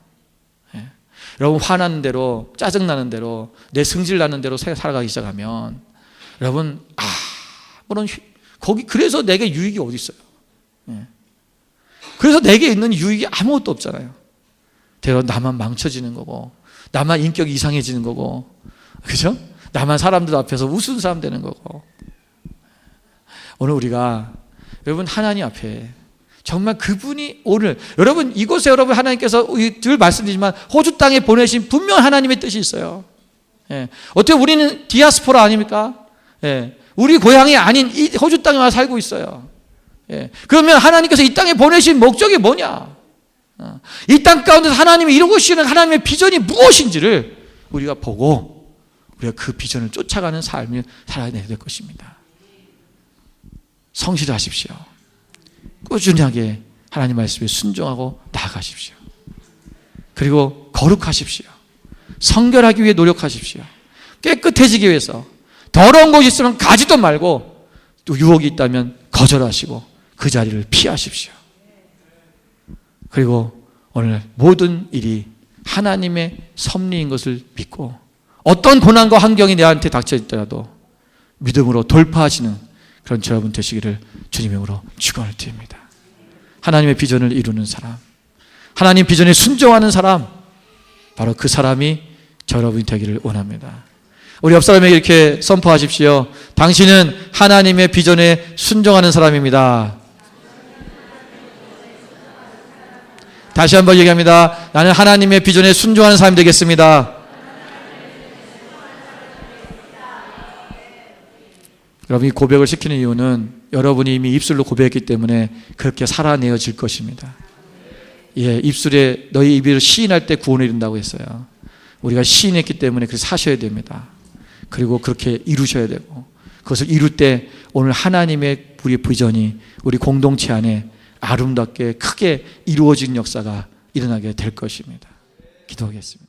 여러분, 화나는 대로, 짜증나는 대로, 내 승질나는 대로 살아가기 시작하면 여러분, 그래서 내게 유익이 어디 있어요? 그래서 내게 있는 유익이 아무것도 없잖아요. 대로 나만 망쳐지는 거고, 나만 인격이 이상해지는 거고, 그죠? 나만 사람들 앞에서 우스운 사람 되는 거고. 오늘 우리가 여러분, 하나님 앞에 정말 그분이 오늘 여러분, 이곳에 여러분 하나님께서 늘 말씀드리지만 호주 땅에 보내신 분명 하나님의 뜻이 있어요. 어떻게 우리는 디아스포라 아닙니까? 우리 고향이 아닌 이 호주 땅에 와서 살고 있어요. 그러면 하나님께서 이 땅에 보내신 목적이 뭐냐? 이 땅 가운데서 하나님이 이루시는 하나님의 비전이 무엇인지를 우리가 보고 우리가 그 비전을 쫓아가는 삶을 살아야 될 것입니다. 성실하십시오. 꾸준하게 하나님 말씀에 순종하고 나아가십시오. 그리고 거룩하십시오. 성결하기 위해 노력하십시오. 깨끗해지기 위해서 더러운 곳이 있으면 가지도 말고 또 유혹이 있다면 거절하시고 그 자리를 피하십시오. 그리고 오늘 모든 일이 하나님의 섭리인 것을 믿고 어떤 고난과 환경이 내한테 닥쳐 있더라도 믿음으로 돌파하시는 그런 여러분 되시기를 주님의 이름으로 축원을 드립니다. 하나님의 비전을 이루는 사람, 하나님 비전에 순종하는 사람, 바로 그 사람이 여러분이 되기를 원합니다. 우리 옆 사람에게 이렇게 선포하십시오. 당신은 하나님의 비전에 순종하는 사람입니다. 다시 한번 얘기합니다. 나는 하나님의 비전에 순종하는 사람이 되겠습니다. 여러분이 고백을 시키는 이유는 여러분이 이미 입술로 고백했기 때문에 그렇게 살아내어질 것입니다. 예, 입술에 너희 입을 시인할 때 구원을 이룬다고 했어요. 우리가 시인했기 때문에 그래서 사셔야 됩니다. 그리고 그렇게 이루셔야 되고 그것을 이룰 때 오늘 하나님의 우리 비전이 우리 공동체 안에 아름답게 크게 이루어진 역사가 일어나게 될 것입니다. 기도하겠습니다.